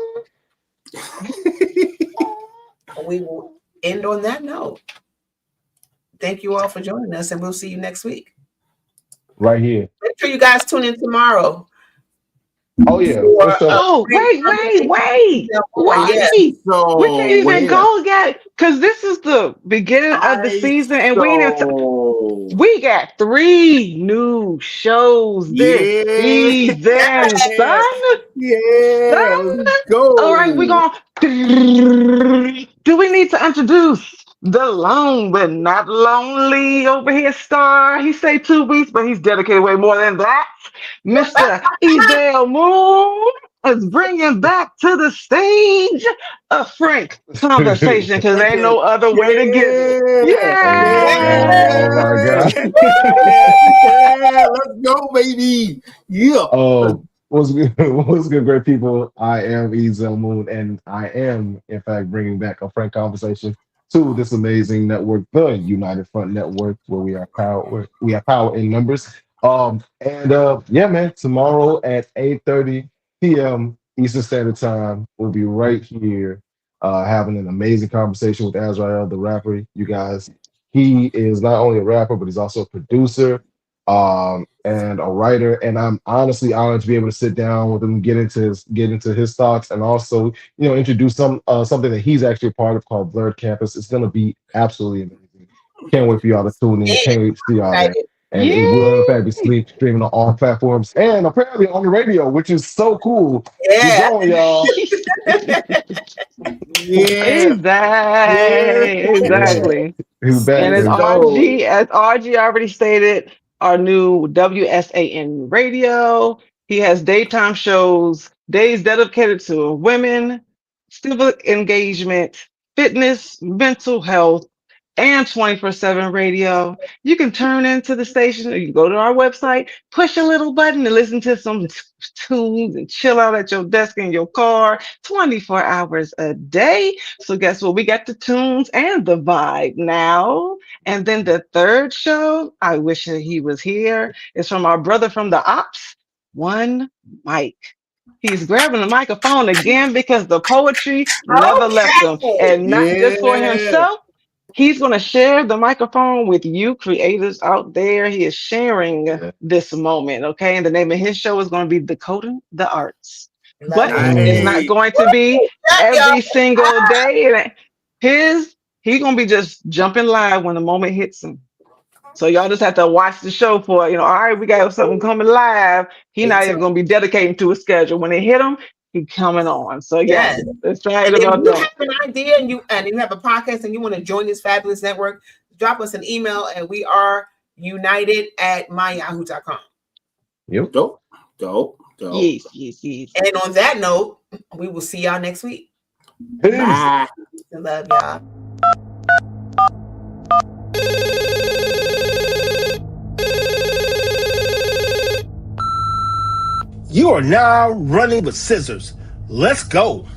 Speaker 3: we will end on that note. Thank you all for joining us, and we'll see you next week.
Speaker 5: Right here.
Speaker 3: Make sure you guys tune in tomorrow.
Speaker 5: Oh yeah.
Speaker 4: Wait.
Speaker 2: So
Speaker 4: we can't even go yet, because this is the beginning of the season, and we got 3 new shows this season, son.
Speaker 2: Yeah, let's go.
Speaker 4: All right, we're going. Do we need to introduce the lone but not lonely over here star? He say 2 weeks, but he's dedicated way more than that. Mr. Ezel Moon is bringing back to the stage a frank conversation, because there ain't no other way to get it.
Speaker 5: Yeah. Oh my God.
Speaker 2: Yeah, let's go, baby. Yeah.
Speaker 5: What's good, great people? I am Ezel Moon, and I am, in fact, bringing back a frank conversation to this amazing network, the United Front Network, where we have power in numbers. Yeah, man, tomorrow at 8:30 p.m. Eastern Standard Time, we'll be right here having an amazing conversation with Azrael, the rapper. You guys, he is not only a rapper, but he's also a producer and a writer. And I'm honestly honored to be able to sit down with him, get into his thoughts, and also, introduce something that he's actually a part of called Blurred Campus. It's gonna be absolutely amazing. Can't wait for y'all to tune in. Can't wait to see y'all there. And it will in fact be streaming on all platforms and apparently on the radio, which is so cool.
Speaker 3: Yeah.
Speaker 5: Keep going, y'all.
Speaker 4: Exactly.
Speaker 5: Who's back?
Speaker 4: And as RG already stated, our new WSAN radio. He has daytime shows, days dedicated to women, civic engagement, fitness, mental health, and 24/7 radio. You can turn into the station, or you can go to our website, push a little button, and listen to some tunes and chill out at your desk in your car 24 hours a day. So guess what? We got the tunes and the vibe now. And then the third show, I wish that he was here, is from our brother from the ops, One Mike. He's grabbing the microphone again because the poetry never left him. And not just for himself, he's going to share the microphone with you creators out there. He is sharing this moment, okay? And the name of his show is going to be Decoding the Arts. But it's not going to be every single day. He's going to be just jumping live when the moment hits him. So y'all just have to watch the show for, all right, we got something coming live. He's not even going to be dedicating to a schedule. When it hit him, he's coming on. So yes, excited about that.
Speaker 3: If you have an idea and you have a podcast and you want to join this fabulous network, drop us an email, and we are united@myyahoo.com.
Speaker 5: Yep.
Speaker 2: Dope.
Speaker 4: Yes.
Speaker 3: And on that note, we will see y'all next week.
Speaker 5: Peace.
Speaker 3: Bye. I love y'all.
Speaker 2: You are now running with scissors. Let's go.